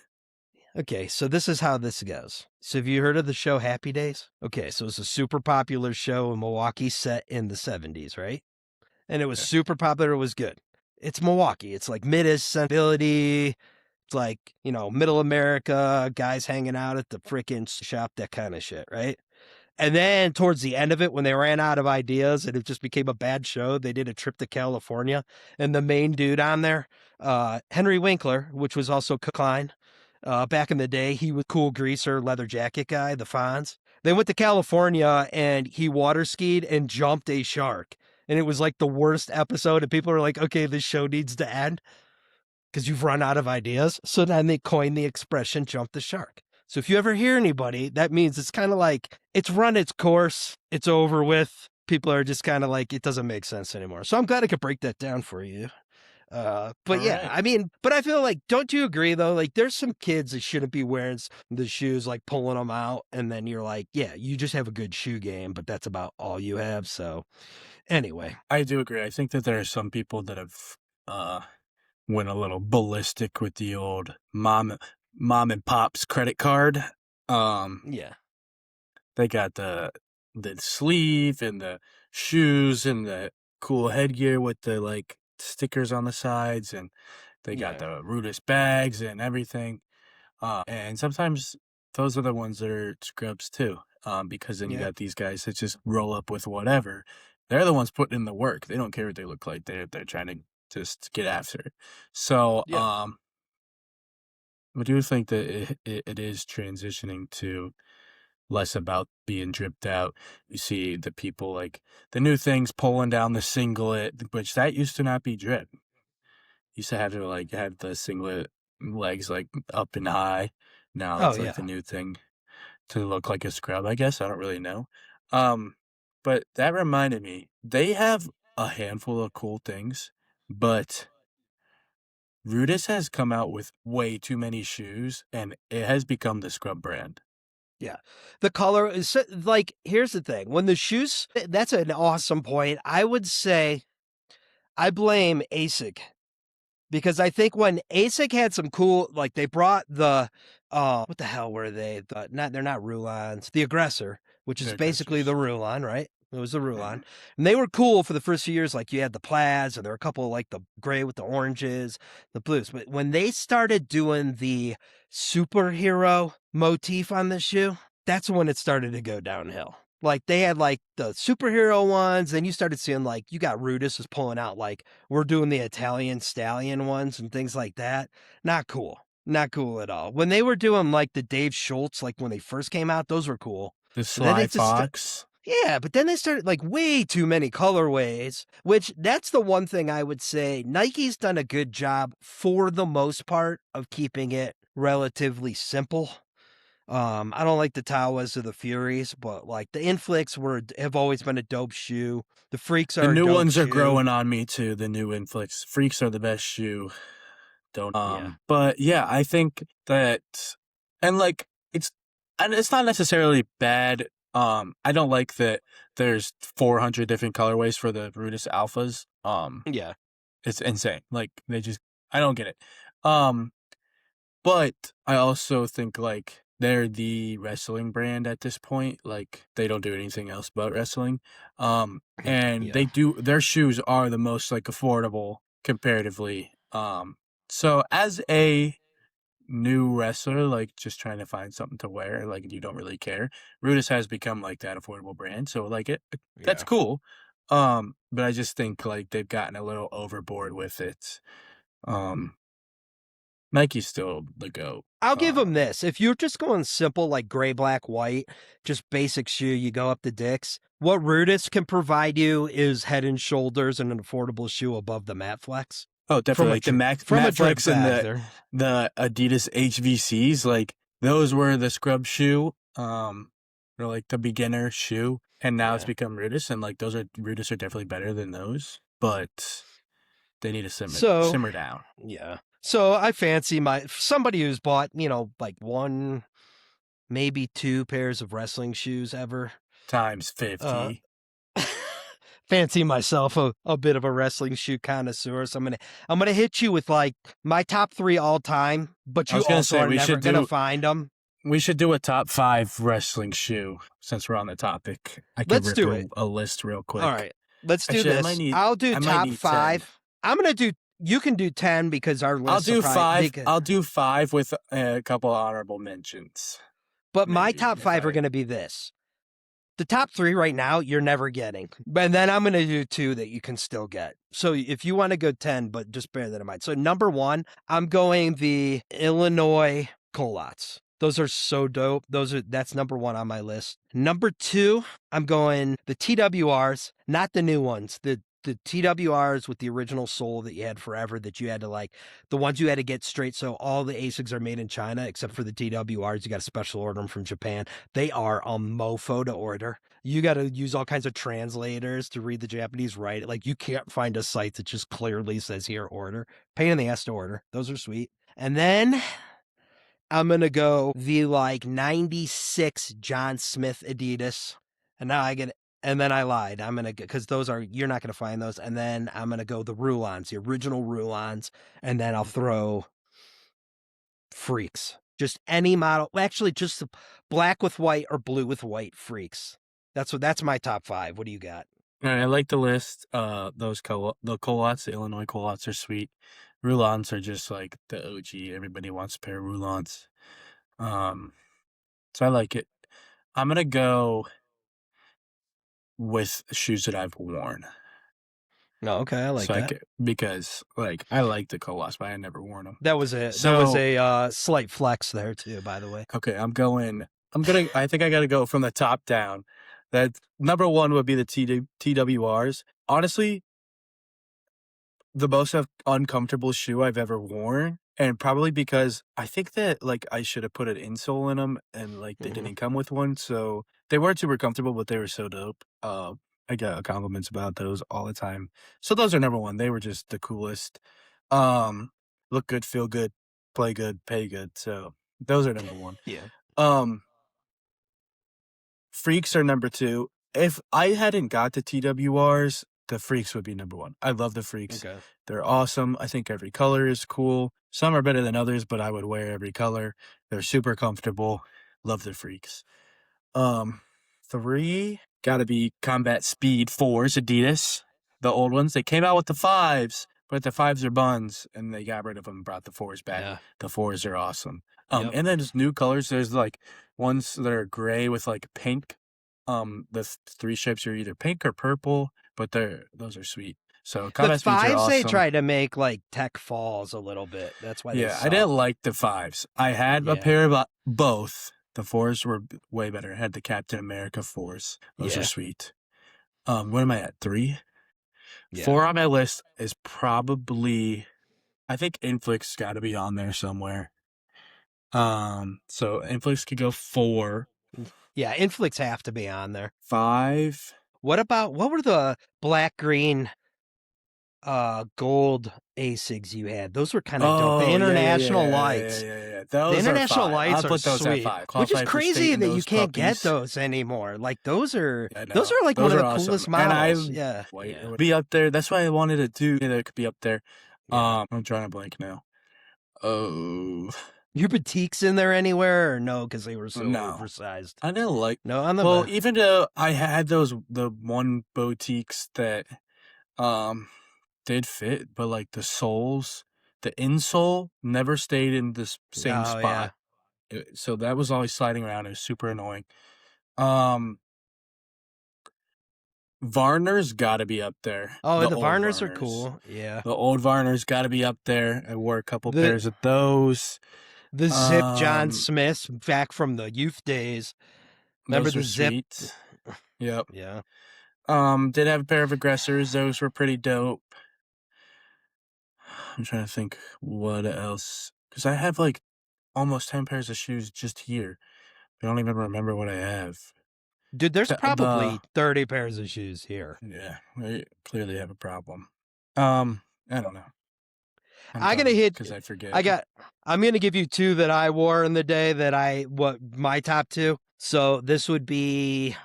okay, so this is how this goes. So have you heard of the show Happy Days? Okay, so it's a super popular show in Milwaukee set in the 70s, right? And it was Yeah. super popular. It was good. It's Milwaukee. It's like mid-sensibility. It's like, middle America, guys hanging out at the frickin' shop, that kind of shit, right? And then towards the end of it, when they ran out of ideas and it just became a bad show, they did a trip to California. And the main dude on there, Henry Winkler, which was also Klein, back in the day, he was cool greaser, leather jacket guy, the Fonz. They went to California and he water skied and jumped a shark. And it was like the worst episode. And people are like, okay, this show needs to end because you've run out of ideas. So then they coined the expression jump the shark. So if you ever hear anybody, that means it's kind of like it's run its course, it's over with. People are just kind of like, it doesn't make sense anymore. So I'm glad I could break that down for you. But All yeah, right. I mean, but I feel like, don't you agree though? Like there's some kids that shouldn't be wearing the shoes, like pulling them out. And then you're like, yeah, you just have a good shoe game, but that's about all you have. So anyway, I do agree. I think that there are some people that have uh went a little ballistic with the old mom and pop's credit card. Um yeah, they got the sleeve and the shoes and the cool headgear with the like stickers on the sides, and they got yeah, the rudest bags and everything. And sometimes those are the ones that are scrubs too. Because then you yeah, got these guys that just roll up with whatever. They're the ones putting in the work. They don't care what they look like. They're trying to just get after it. So, yeah. I do think that it is transitioning to less about being dripped out. You see the people like the new things pulling down the singlet, which that used to not be drip. Used to have to like have the singlet legs like up and high. Now Oh that's like yeah. the new thing to look like a scrub, I guess. I don't really know. Um, but that reminded me, they have a handful of cool things, but Rudis has come out with way too many shoes, and it has become the scrub brand. Yeah. The color is like, here's the thing. When the shoes, that's an awesome point. I would say I blame ASIC because I think when ASIC had some cool, like they brought what the hell were they? They're not Rulons, the Aggressor, which is They're basically the aggressors. Rulon, right? It was the Rulon. And they were cool for the first few years. Like you had the plaids, and there were a couple of like the gray with the oranges, the blues. But when they started doing the superhero motif on the shoe, that's when it started to go downhill. Like they had like the superhero ones, then you started seeing like you got Rudis was pulling out like we're doing the Italian stallion ones and things like that. Not cool. Not cool at all. When they were doing like the Dave Schultz, like when they first came out, those were cool. The And then Sly they just Fox. yeah, but then they started like way too many colorways, which that's the one thing I would say Nike's done a good job for the most part of keeping it relatively simple. I don't like the Tawas or the Furies, but like the Inflicts have always been a dope shoe. The Freaks The are a new dope ones are shoe. growing on me too. The new Inflicts. Freaks are the best shoe. Don't Yeah. But yeah, I think that, and like it's not necessarily bad. I don't like that there's 400 different colorways for the Rudis Alphas. Yeah. It's insane. Like I don't get it. But I also think like they're the wrestling brand at this point. Like they don't do anything else but wrestling. And Yeah. their shoes are the most like affordable comparatively. So as a new wrestler, like just trying to find something to wear, like you don't really care. Rudis has become like that affordable brand. So like that's Yeah. cool. But I just think like they've gotten a little overboard with it. Nike's still the GOAT. I'll give them this. If you're just going simple, like gray, black, white, just basic shoe, you go up to Dick's. What Rudis can provide you is head and shoulders and an affordable shoe above the Matte Flex. Oh, definitely. Like the Matte Flex and the Adidas HVCs, like those were the scrub shoe. They're like the beginner shoe, and now it's become Rudis, and like Rudis are definitely better than those, but they need to simmer down. Yeah. So I fancy somebody who's bought, like one, maybe two pairs of wrestling shoes ever. Times 50. Fancy myself a bit of a wrestling shoe connoisseur. So I'm gonna hit you with like my top 3 all time, but you also are never gonna find them. We should do a top 5 wrestling shoe since we're on the topic. I can rip a list real quick. All right, let's do this. I'll do top 5. 10. I'm gonna do. You can do 10 because our list. I'll do 5. I'll do 5 with a couple honorable mentions. But my top 5 are going to be this. The top 3 right now, you're never getting. And then I'm going to do 2 that you can still get. So if you want to go 10, but just bear that in mind. So number 1, I'm going the Illinois Colots. Those are so dope. That's number 1 on my list. Number 2, I'm going the TWRs, not the new ones. The TWRs with the original sole that you had forever, that you had to like, the ones you had to get straight. So all the ASICs are made in China, except for the TWRs. You got to special order them from Japan. They are a mofo to order. You got to use all kinds of translators to read the Japanese right. Like you can't find a site that just clearly says here order. Pain in the ass to order. Those are sweet. And then I'm going to go the like 96 John Smith Adidas. And now and then I lied. I'm going to, because you're not going to find those. And then I'm going to go the Rulons, the original Rulons. And then I'll throw Freaks. Just any model. Actually, just black with white or blue with white Freaks. That's my top 5. What do you got? All right, I like the list. The Colots, the Illinois Colots are sweet. Rulons are just like the OG. Everybody wants a pair of Rulons. So I like it. I'm going to go with shoes that I've worn. No, okay, I like that. Because like I like the Colots, but I never worn them. That was a slight flex there too, by the way. Okay, I think I got to go from the top down. That number 1 would be the TWRs. Honestly, the most uncomfortable shoe I've ever worn. And probably because I think that like I should have put an insole in them, and like they didn't come with one, so they weren't super comfortable, but they were so dope. I get compliments about those all the time. So those are number 1. They were just the coolest. Look good, feel good, play good, pay good. So those are number 1. Yeah. Freaks are number 2. If I hadn't got the TWRs, the Freaks would be number 1. I love the Freaks. Okay. They're awesome. I think every color is cool. Some are better than others, but I would wear every color. They're super comfortable. Love the Freaks. 3, Got to be Combat Speed 4s, Adidas. The old ones. They came out with the 5s, but the 5s are buns, and they got rid of them and brought the 4s back. Yeah. The 4s are awesome. Yep. And then there's new colors. There's like ones that are gray with like pink. The 3 stripes are either pink or purple, but those are sweet. So The Combat Speeds are 5s awesome. they tried to make like Tech Falls a little bit. That's why. Yeah, I didn't like the 5s. I had a pair of both. The 4s were way better. I had the Captain America 4s. Those are sweet. What am I at? 3? Yeah. 4 on my list is probably, I think Inflix got to be on there somewhere. So Inflix could go 4. Yeah, Inflix have to be on there. 5. What were the black green gold ASIGs you had? Those were kind of dope. The International Lights. Yeah. The International Lights I'll put those sweet. at 5. Which is Qualify for crazy state in that you those can't get puppies. those anymore. Like those are I know. those are like Those one of are the awesome. coolest And models. I Yeah. it would be up there. That's why I wanted it to. That it could be up there. I'm trying to blank now. Oh. Your boutiques in there anywhere or no? Because they were so No. oversized. I didn't like. No, on the Well, even though I had the one boutiques that did fit, but like the soles, the insole never stayed in the same spot. So that was always sliding around. It was super annoying. Varner's got to be up there. Oh, the old Varners are cool. Yeah. The old Varner's got to be up there. I wore a couple pairs of those. The Zip John Smiths back from the youth days. Remember the Zip? Sweet. Yep. Yeah. Did have a pair of Aggressors. Those were pretty dope. I'm trying to think what else. Because I have like almost 10 pairs of shoes just here. I don't even remember what I have. Dude, there's probably 30 pairs of shoes here. Yeah, I clearly have a problem. I don't know. I'm gonna hit because I forget. I'm gonna give you 2 that I wore in the day my top 2. So this would be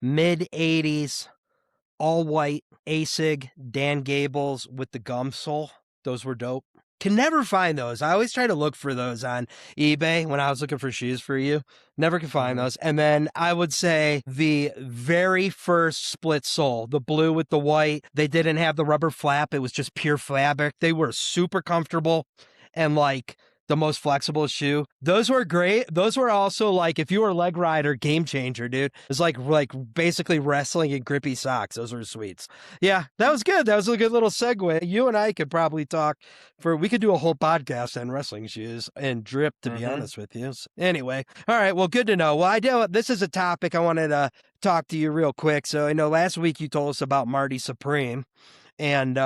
mid 80s, all white ASIG Dan Gables with the gum sole. Those were dope. Can never find those. I always try to look for those on eBay when I was looking for shoes for you. Never could find those. And then I would say the very first split sole, the blue with the white, they didn't have the rubber flap. It was just pure fabric. They were super comfortable and like the most flexible shoe. Those were great. Those were also like, if you were a leg rider, game changer, dude. It's like basically wrestling in grippy socks. Those were sweets. Yeah, that was good. That was a good little segue. You and I could probably we could do a whole podcast on wrestling shoes and drip, to be honest with you. So anyway, all right, well, good to know. Well, this is a topic I wanted to talk to you real quick. So I know last week you told us about Marty Supreme. And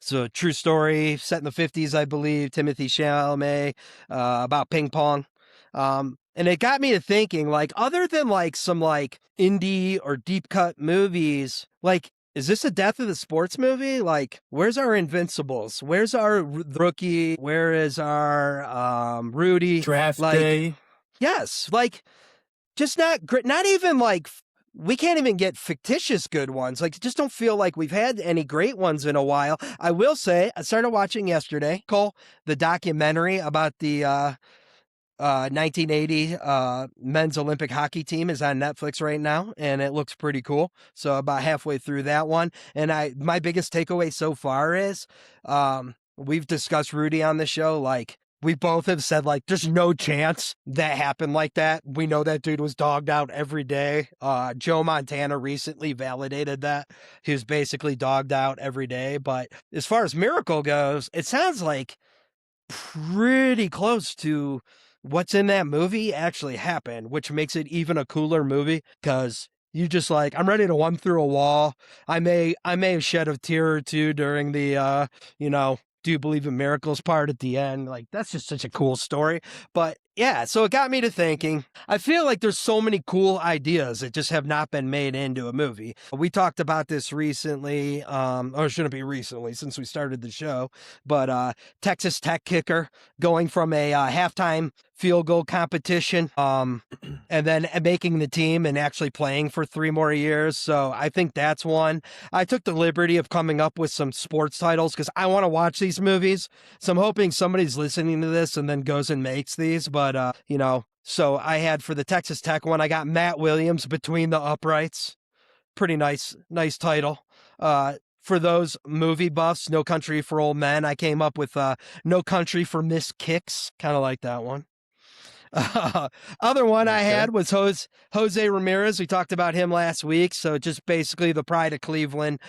so true story, set in the 50s, I believe, Timothy Chalamet, about ping pong. And it got me to thinking, like, other than like some like indie or deep cut movies, like, is this a death of the sports movie? Like, where's our Invincibles? Where's our Rookie? Where is our Rudy? Draft like, day. Yes, like, just not even like. We can't even get fictitious good ones. Like, just don't feel like we've had any great ones in a while. I will say, I started watching yesterday, Cole, the documentary about the 1980 men's Olympic hockey team is on Netflix right now, and it looks pretty cool. So about halfway through that one. And my biggest takeaway so far is we've discussed Rudy on the show, like, we both have said, like, there's no chance that happened like that. We know that dude was dogged out every day. Joe Montana recently validated that. He was basically dogged out every day. But as far as Miracle goes, it sounds like pretty close to what's in that movie actually happened, which makes it even a cooler movie because you just like, I'm ready to run through a wall. I may have shed a tear or two during the, do you believe in miracles part at the end? Like, that's just such a cool story. But yeah, so it got me to thinking. I feel like there's so many cool ideas that just have not been made into a movie. We talked about this recently, or shouldn't be recently since we started the show, but Texas Tech kicker going from a halftime field goal competition and then making the team and actually playing for 3 more years. So I think that's one. I took the liberty of coming up with some sports titles because I want to watch these movies. So I'm hoping somebody's listening to this and then goes and makes these. But, So I had for the Texas Tech one, I got Matt Williams, Between the Uprights. Pretty nice title. For those movie buffs, No Country for Old Men, I came up with No Country for Miss Kicks. Kind of like that one. Other one I Okay. had was Jose Ramirez. We talked about him last week. So just basically the pride of Cleveland.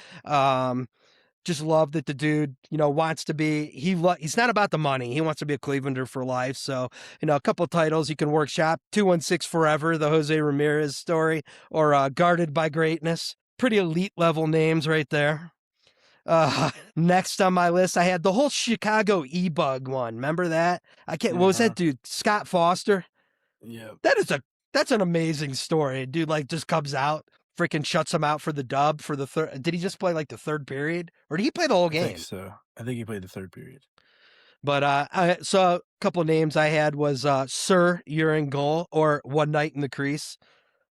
Just love that the dude, wants to be, he's not about the money. He wants to be a Clevelander for life. So, a couple of titles you can workshop. 216 Forever, the Jose Ramirez story, or Guarded by Greatness. Pretty elite level names right there. Next on my list, I had the whole Chicago E-Bug one. Remember that? What was that dude? Scott Foster? Yeah. That's an amazing story. Dude, just comes out, freaking shuts him out for the dub for the third. Did he just play the third period, or did he play the whole game? I think so. I think he played the third period. But so a couple of names I had was Sir, You're in Goal, or One Night in the Crease.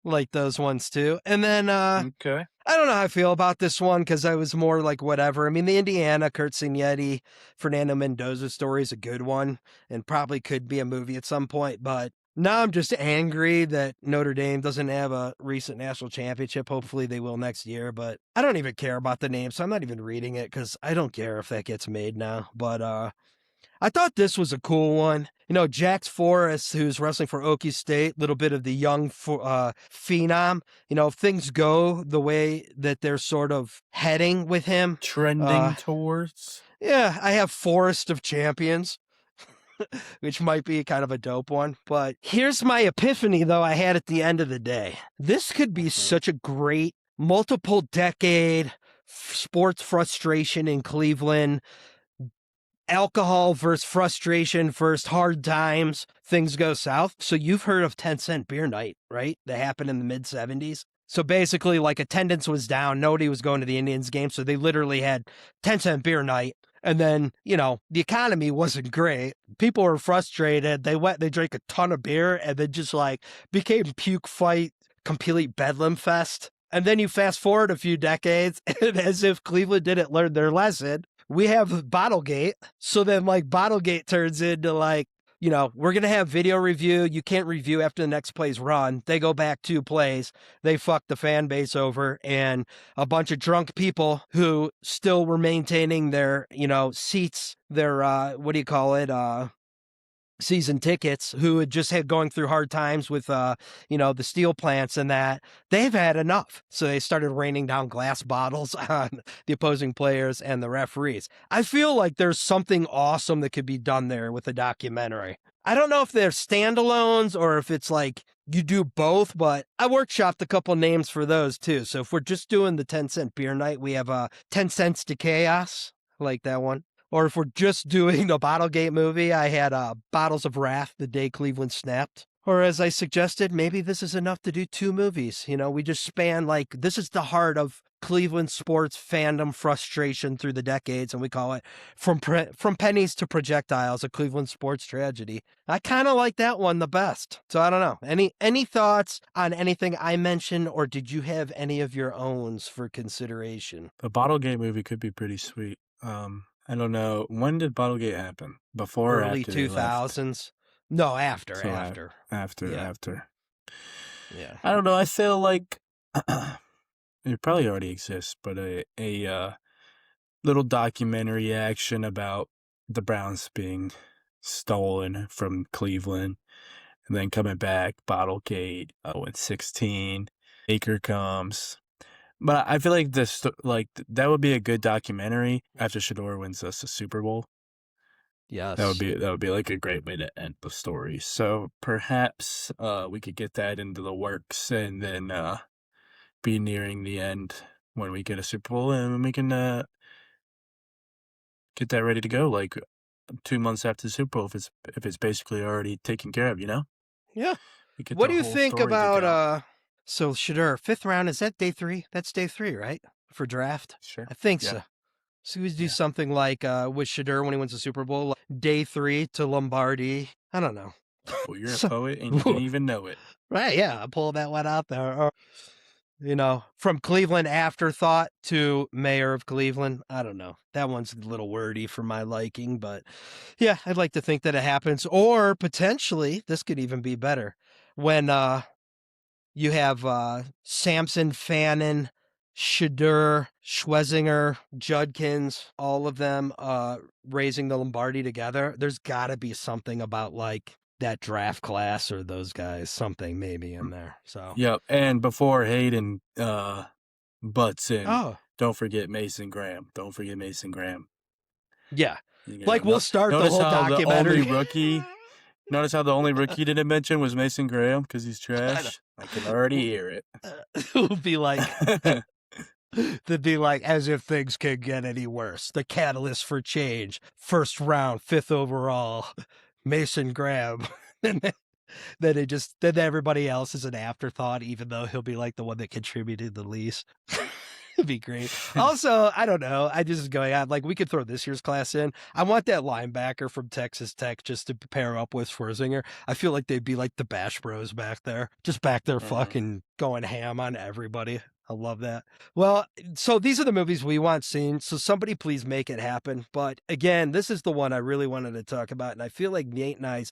Like those ones too. And then Okay. I don't know how I feel about this one because I was more like whatever. I mean, the Indiana, Kurt Signetti, Fernando Mendoza story is a good one and probably could be a movie at some point. But now I'm just angry that Notre Dame doesn't have a recent national championship. Hopefully they will next year. But I don't even care about the name, so I'm not even reading it because I don't care if that gets made now. But I thought this was a cool one. Jax Forrest, who's wrestling for Okie State, little bit of the young phenom. If things go the way that they're sort of heading with him. Trending towards. Yeah, I have Forest of Champions, which might be kind of a dope one. But here's my epiphany, though, I had at the end of the day. This could be such a great multiple decade sports frustration in Cleveland. Alcohol versus frustration versus hard times, things go south. So you've heard of 10-cent beer night, right? That happened in the mid 70s. So basically attendance was down. Nobody was going to the Indians game. So they literally had 10-cent beer night. And then, the economy wasn't great. People were frustrated. They drank a ton of beer and then just became puke fight, complete bedlam fest. And then you fast forward a few decades and as if Cleveland didn't learn their lesson, we have Bottlegate. So then Bottlegate turns into we're going to have video review. You can't review after the next play's run. They go back 2 plays. They fuck the fan base over and a bunch of drunk people who still were maintaining their, seats, their, season tickets, who had just had going through hard times with the steel plants and that, they've had enough. So they started raining down glass bottles on the opposing players and the referees. I feel like there's something awesome that could be done there with a documentary. I don't know if they're standalones or if it's you do both, but I workshopped a couple names for those too. So if we're just doing the 10-cent beer night, we have 10 Cents to Chaos. I like that one. Or if we're just doing the Bottlegate movie, I had Bottles of Wrath, The Day Cleveland Snapped. Or as I suggested, maybe this is enough to do 2 movies. We just span this is the heart of Cleveland sports fandom frustration through the decades, and we call it From Pennies to Projectiles, a Cleveland sports tragedy. I kind of like that one the best. So I don't know. Any thoughts on anything I mentioned, or did you have any of your owns for consideration? The Bottlegate movie could be pretty sweet. I don't know. When did Bottlegate happen? Before or Early after they left? 2000s? No, after. So After. Yeah. I don't know. I feel like it probably already exists, but a little documentary action about the Browns being stolen from Cleveland and then coming back, Bottlegate, in 16, Baker comes. But I feel like that would be a good documentary after Shedeur wins us a Super Bowl. Yes. That would be a great way to end the story. So perhaps we could get that into the works and then be nearing the end when we get a Super Bowl, and we can get that ready to go 2 months after the Super Bowl if it's basically already taken care of, Yeah. We get What the do you whole think story to go. about so Shedeur, 5th round, is that day 3? That's day 3, right? For draft? Sure. I think Yeah. so. So we do something with Shedeur when he wins the Super Bowl, day 3 to Lombardi. I don't know. Well, you're a poet and you didn't even know it. Right, yeah, I pulled that one out there. from Cleveland afterthought to mayor of Cleveland. I don't know. That one's a little wordy for my liking, but yeah, I'd like to think that it happens. Or potentially, this could even be better when you have Samson, Fannin, Shedeur, Schwezinger, Judkins, all of them raising the Lombardi together. There's got to be something about like that draft class or those guys, something maybe in there. So Yep. And before Hayden butts in, oh don't forget Mason Graham. Don't forget Mason Graham. yeah, You like know, we'll start the notice whole how documentary. notice how the only rookie didn't mention was Mason Graham because he's trash. I can already hear it. It would be like they'd be like as if things could get any worse. The catalyst for change. First round, 5th overall, Mason Graham. then everybody else is an afterthought, even though he'll be like the one that contributed the least. It'd be great. Also, I don't know. I just going on like we could throw this year's class in. I want that linebacker from Texas Tech just to pair up with Schwerzinger. I feel like they'd be like the Bash Bros back there, just back there fucking going ham on everybody. I love that. Well, so these are the movies we want seen. So somebody please make it happen. But again, this is the one I really wanted to talk about, and I feel like Nate and I's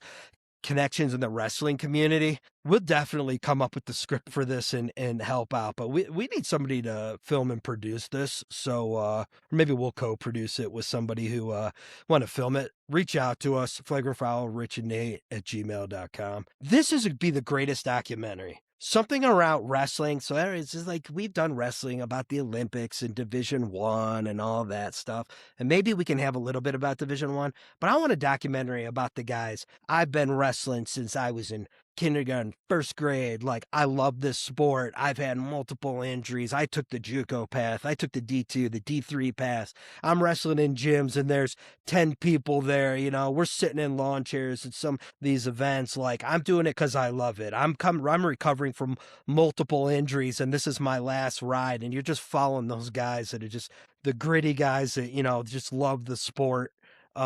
connections in the wrestling community, we'll definitely come up with the script for this and help out. But we need somebody to film and produce this. So maybe we'll co-produce it with somebody who want to film it. Reach out to us, Flagrant Foul, Rich and Nate at gmail.com. This is be the greatest documentary. Something around wrestling. So it's just like we've done wrestling about the Olympics and Division One and all that stuff. And maybe we can have a little bit about Division One, but I want a documentary about the guys. I've been wrestling since I was in kindergarten, 1st grade. Like, I love this sport. I've had multiple injuries. I took the JUCO path. I took the D2, the D3 path. I'm wrestling in gyms and there's 10 people there. We're sitting in lawn chairs at some of these events. Like, I'm doing it because I love it. I'm recovering from multiple injuries and this is my last ride. And you're just following those guys that are just the gritty guys that, just love the sport. It's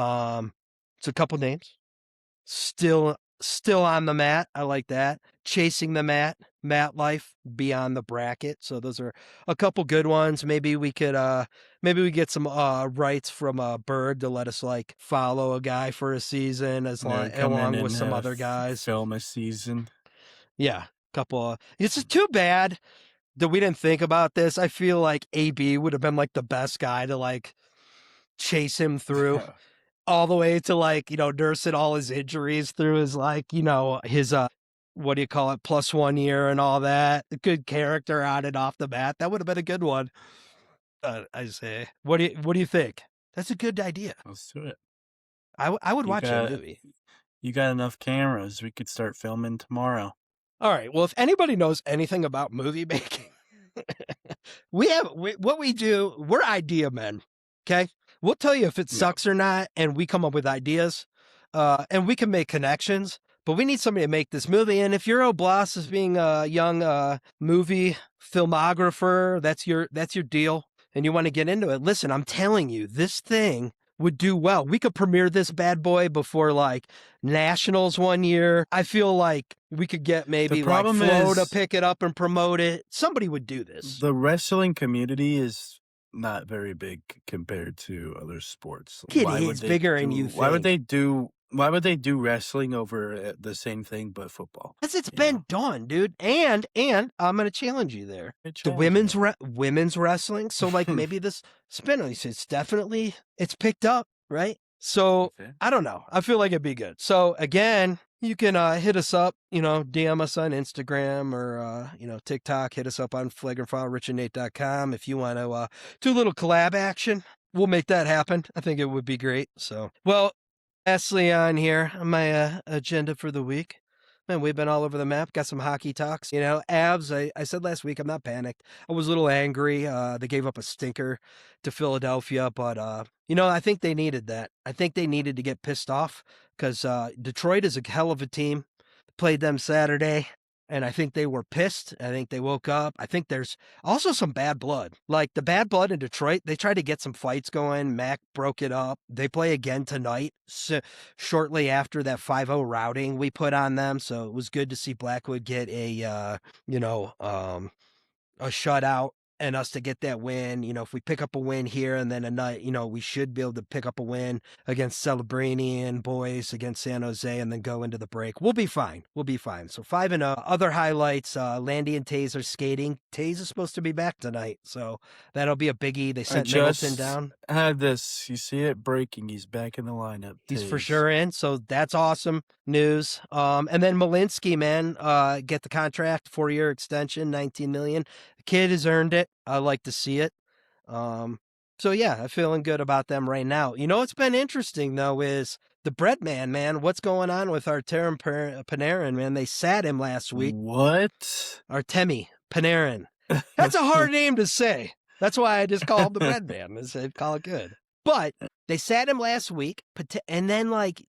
a couple names. Still on the mat. I like that. Chasing the mat life, Beyond the Bracket. So those are a couple good ones. Maybe we could maybe we get some rights from Bird to let us like follow a guy for a season along with some other guys. Film a season. Yeah, couple. It's just too bad that we didn't think about this. I feel like AB would have been like the best guy to like chase him through. All the way to like, nursing all his injuries through his like, his what do you call it, +1 year and all that. A good character on and off the bat. That would have been a good one. I say. What do you think? That's a good idea. Let's do it. I would watch that movie. You got enough cameras. We could start filming tomorrow. All right. Well, if anybody knows anything about movie making, what we do, we're idea men. Okay. We'll tell you if it sucks or not, and we come up with ideas, and we can make connections, but we need somebody to make this movie. And if Euro Bloss is being a young movie filmographer, that's your deal, and you want to get into it, listen, I'm telling you, this thing would do well. We could premiere this bad boy before like Nationals one year. I feel like we could get maybe like Flo to pick it up and promote it. Somebody would do this. The wrestling community is not very big compared to other sports. It is bigger than you think. Why would they do wrestling over the same thing but football? Because it's been done, dude. And I'm going to challenge you there. The women's wrestling. So like maybe this spin, it's picked up, right? So I don't know. I feel like it'd be good. So again, you can hit us up, DM us on Instagram or, TikTok. Hit us up on flagrantfile.richandnate.com if you want to do a little collab action. We'll make that happen. I think it would be great. So, well, lastly on here, on my agenda for the week. Man, we've been all over the map. Got some hockey talks. Avs, I said last week, I'm not panicked. I was a little angry. They gave up a stinker to Philadelphia, but, I think they needed that. I think they needed to get pissed off because Detroit is a hell of a team. Played them Saturday, and I think they were pissed. I think they woke up. I think there's also some bad blood. Like the bad blood in Detroit, they tried to get some fights going. Mac broke it up. They play again tonight, shortly after that 5-0 routing we put on them. So it was good to see Blackwood get a, a shutout and us to get that win. If we pick up a win here and then a night, we should be able to pick up a win against Celebrini and boys against San Jose and then go into the break. We'll be fine. We'll be fine. So 5-0. Other highlights, Landy and Taze are skating. Taze is supposed to be back tonight, so that'll be a biggie. They sent Middleton down. I had this. You see it breaking. He's back in the lineup. He's for sure in, so that's awesome news. And then Malinsky, man, get the contract, 4-year extension, $19 million. The kid has earned it. I like to see it. So yeah, I'm feeling good about them right now. What's been interesting though is the bread man. What's going on with Artemi Panarin, man? They sat him last week. What? Artemi Panarin. That's a hard name to say. That's why I just call him the bread man. I said, call it good. But they sat him last week, and then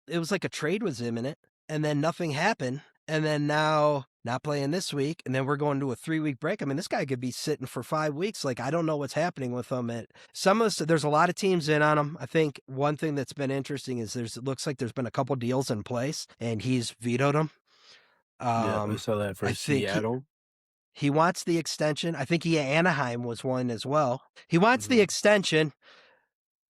it was like a trade was imminent, and then nothing happened, and then now not playing this week, and then we're going to a 3-week break. I mean, this guy could be sitting for 5 weeks. I don't know what's happening with him. There's a lot of teams in on him. I think one thing that's been interesting is it looks like there's been a couple deals in place, and he's vetoed them. Yeah, we saw that for Seattle. He wants the extension. I think Anaheim was one as well. He wants the extension.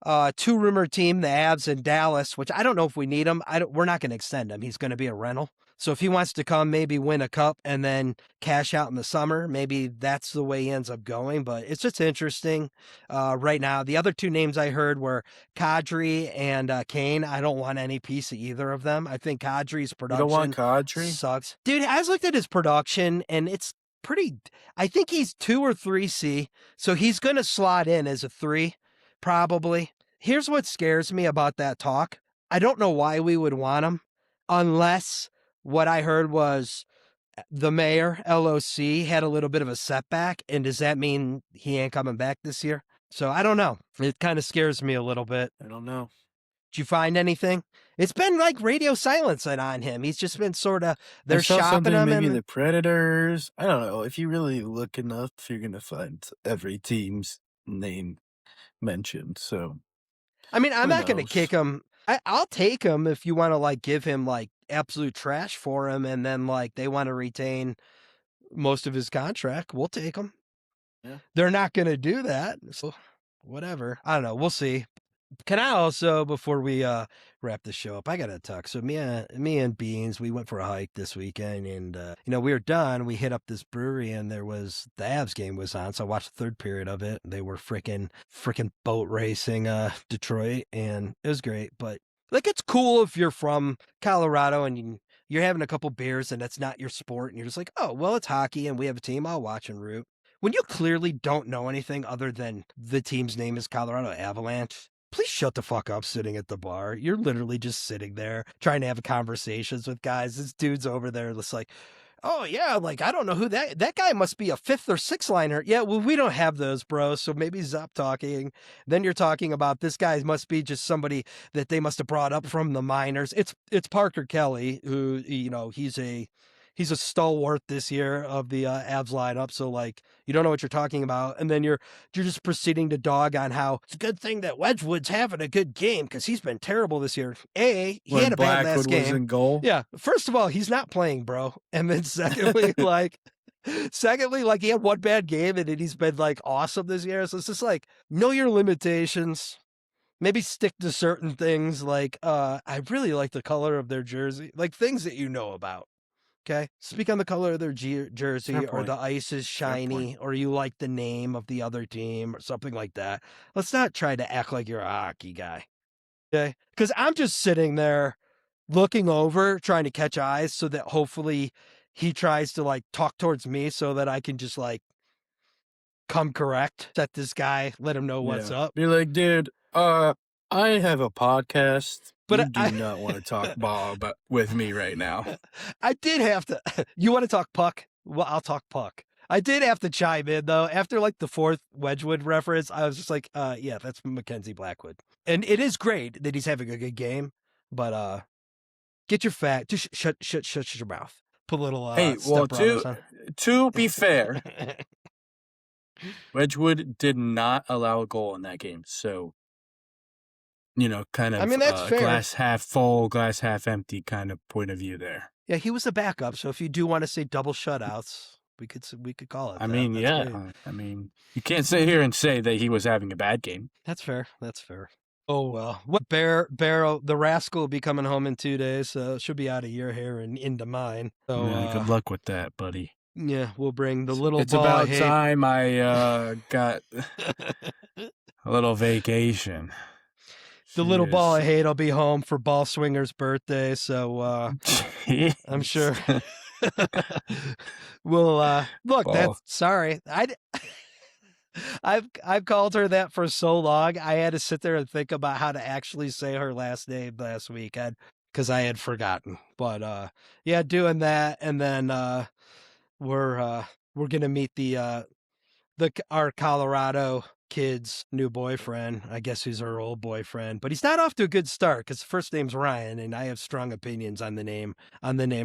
2 rumored team, the Avs and Dallas, which I don't know if we need him. We're not going to extend him. He's going to be a rental. So if he wants to come, maybe win a cup and then cash out in the summer, maybe that's the way he ends up going. But it's just interesting right now. The other 2 names I heard were Kadri and Kane. I don't want any piece of either of them. I think Kadri's production you don't want Kadri? Sucks. Dude, I just looked at his production and it's pretty. I think he's 2 or 3C. So he's going to slot in as a 3. Probably. Here's what scares me about that talk. I don't know why we would want him unless what I heard was the mayor, LOC, had a little bit of a setback. And does that mean he ain't coming back this year? So I don't know. It kind of scares me a little bit. I don't know. Did you find anything? It's been like radio silence on him. He's just been sort of, they're shopping him. Maybe the Predators. I don't know. If you really look enough, you're going to find every team's name mentioned. So, I mean, I'm not going to kick him. I'll take him if you want to give him absolute trash for him. And then they want to retain most of his contract. We'll take him. Yeah. They're not going to do that. So whatever. I don't know. We'll see. Can I also, before we wrap the show up, I got to talk. So me and Beans, we went for a hike this weekend, and we were done. We hit up this brewery, and the Avs game was on, so I watched the 3rd period of it. They were freaking boat racing Detroit, and it was great. But it's cool if you're from Colorado and you're having a couple beers, and that's not your sport, and you're just like, oh, well, it's hockey, and we have a team. I'll watch and root. When you clearly don't know anything other than the team's name is Colorado Avalanche, please shut the fuck up sitting at the bar. You're literally just sitting there trying to have conversations with guys. This dude's over there just oh yeah, I don't know who that guy must be a 5th or 6th liner. Yeah, well, we don't have those, bro. So maybe stop talking. Then you're talking about this guy must be just somebody that they must have brought up from the minors. It's Parker Kelly, who, he's a stalwart this year of the Avs lineup. So you don't know what you're talking about. And then you're just proceeding to dog on how it's a good thing that Wedgwood's having a good game because he's been terrible this year. He had a bad last game. Was in goal. Yeah. First of all, he's not playing, bro. And then secondly, he had one bad game and then he's been awesome this year. So it's just know your limitations. Maybe stick to certain things. I really like the color of their jersey, things that you know about. Okay. Speak on the color of their jersey, or the ice is shiny, or you like the name of the other team or something like that. Let's not try to act like you're a hockey guy. Okay. Because I'm just sitting there looking over, trying to catch eyes so that hopefully he tries to talk towards me so that I can just come correct, set this guy, let him know what's up. Be like, dude, I have a podcast. But you do not want to talk ball with me right now. I did have to. You want to talk puck? Well, I'll talk puck. I did have to chime in, though. After the 4th Wedgwood reference, I was just yeah, that's Mackenzie Blackwood. And it is great that he's having a good game. But get your just shut your mouth. Put a little hey, well, to be fair, Wedgwood did not allow a goal in that game. So, kind of, I mean, that's fair. Glass half full, glass half empty kind of point of view there. Yeah, he was a backup. So if you do want to say double shutouts, We could call it I that. mean, That's yeah. great. I mean, you can't sit here and say that he was having a bad game. That's fair. That's fair. Oh well. What Barrow the rascal will be coming home in 2 days, so it should be out of your hair and into mine. So Yeah, good luck with that, buddy. yeah, we'll bring the little It's ball I about hate. time I got a little vacation. The little ball I Jeez. hate will be home for Ball Swinger's birthday, so I'm sure we'll look. Ball. That's sorry. I've called her that for so long. I had to sit there and think about how to actually say her last name last week because I had forgotten. But yeah, doing that, and then we're gonna meet our Colorado kid's new boyfriend. I guess he's her old boyfriend, but he's not off to a good start because first name's Ryan, and I have strong opinions on the name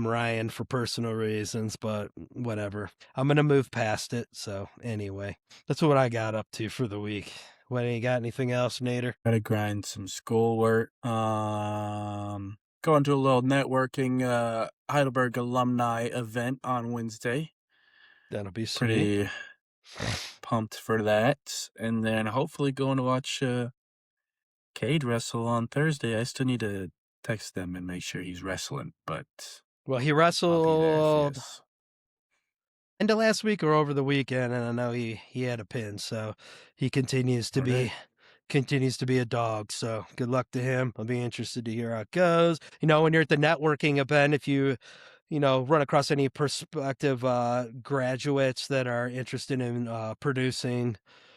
Ryan for personal reasons. But whatever, I'm gonna move past it. So anyway, that's what I got up to for the week. What, you got anything else, Nader? Gotta grind some schoolwork. Going to a little networking Heidelberg alumni event on Wednesday. That'll be sweet. Pretty pumped for that. And then hopefully going to watch Cade wrestle on Thursday. I still need to text them and make sure he's wrestling, but Well, he I'll be there if wrestled he is. end of last week or over the weekend, and I know he had a pin, so he continues to be a dog. So good luck to him. I'll be interested to hear how it goes. When you're at the networking event, if you run across any prospective graduates that are interested in producing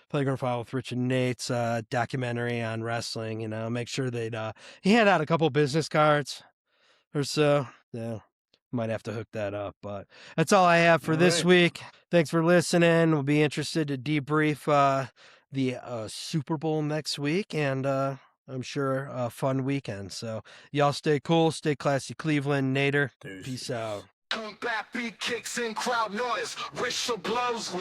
Playground File with Rich and Nate's documentary on wrestling, make sure they'd he hand out a couple business cards or so. Yeah, might have to hook that up, but that's all I have for this week. Thanks for listening. We'll be interested to debrief the Super Bowl next week, and I'm sure a fun weekend. So y'all stay cool, stay classy, Cleveland. Nader, peace out. Come back, beat kicks in crowd noise, whistle blows.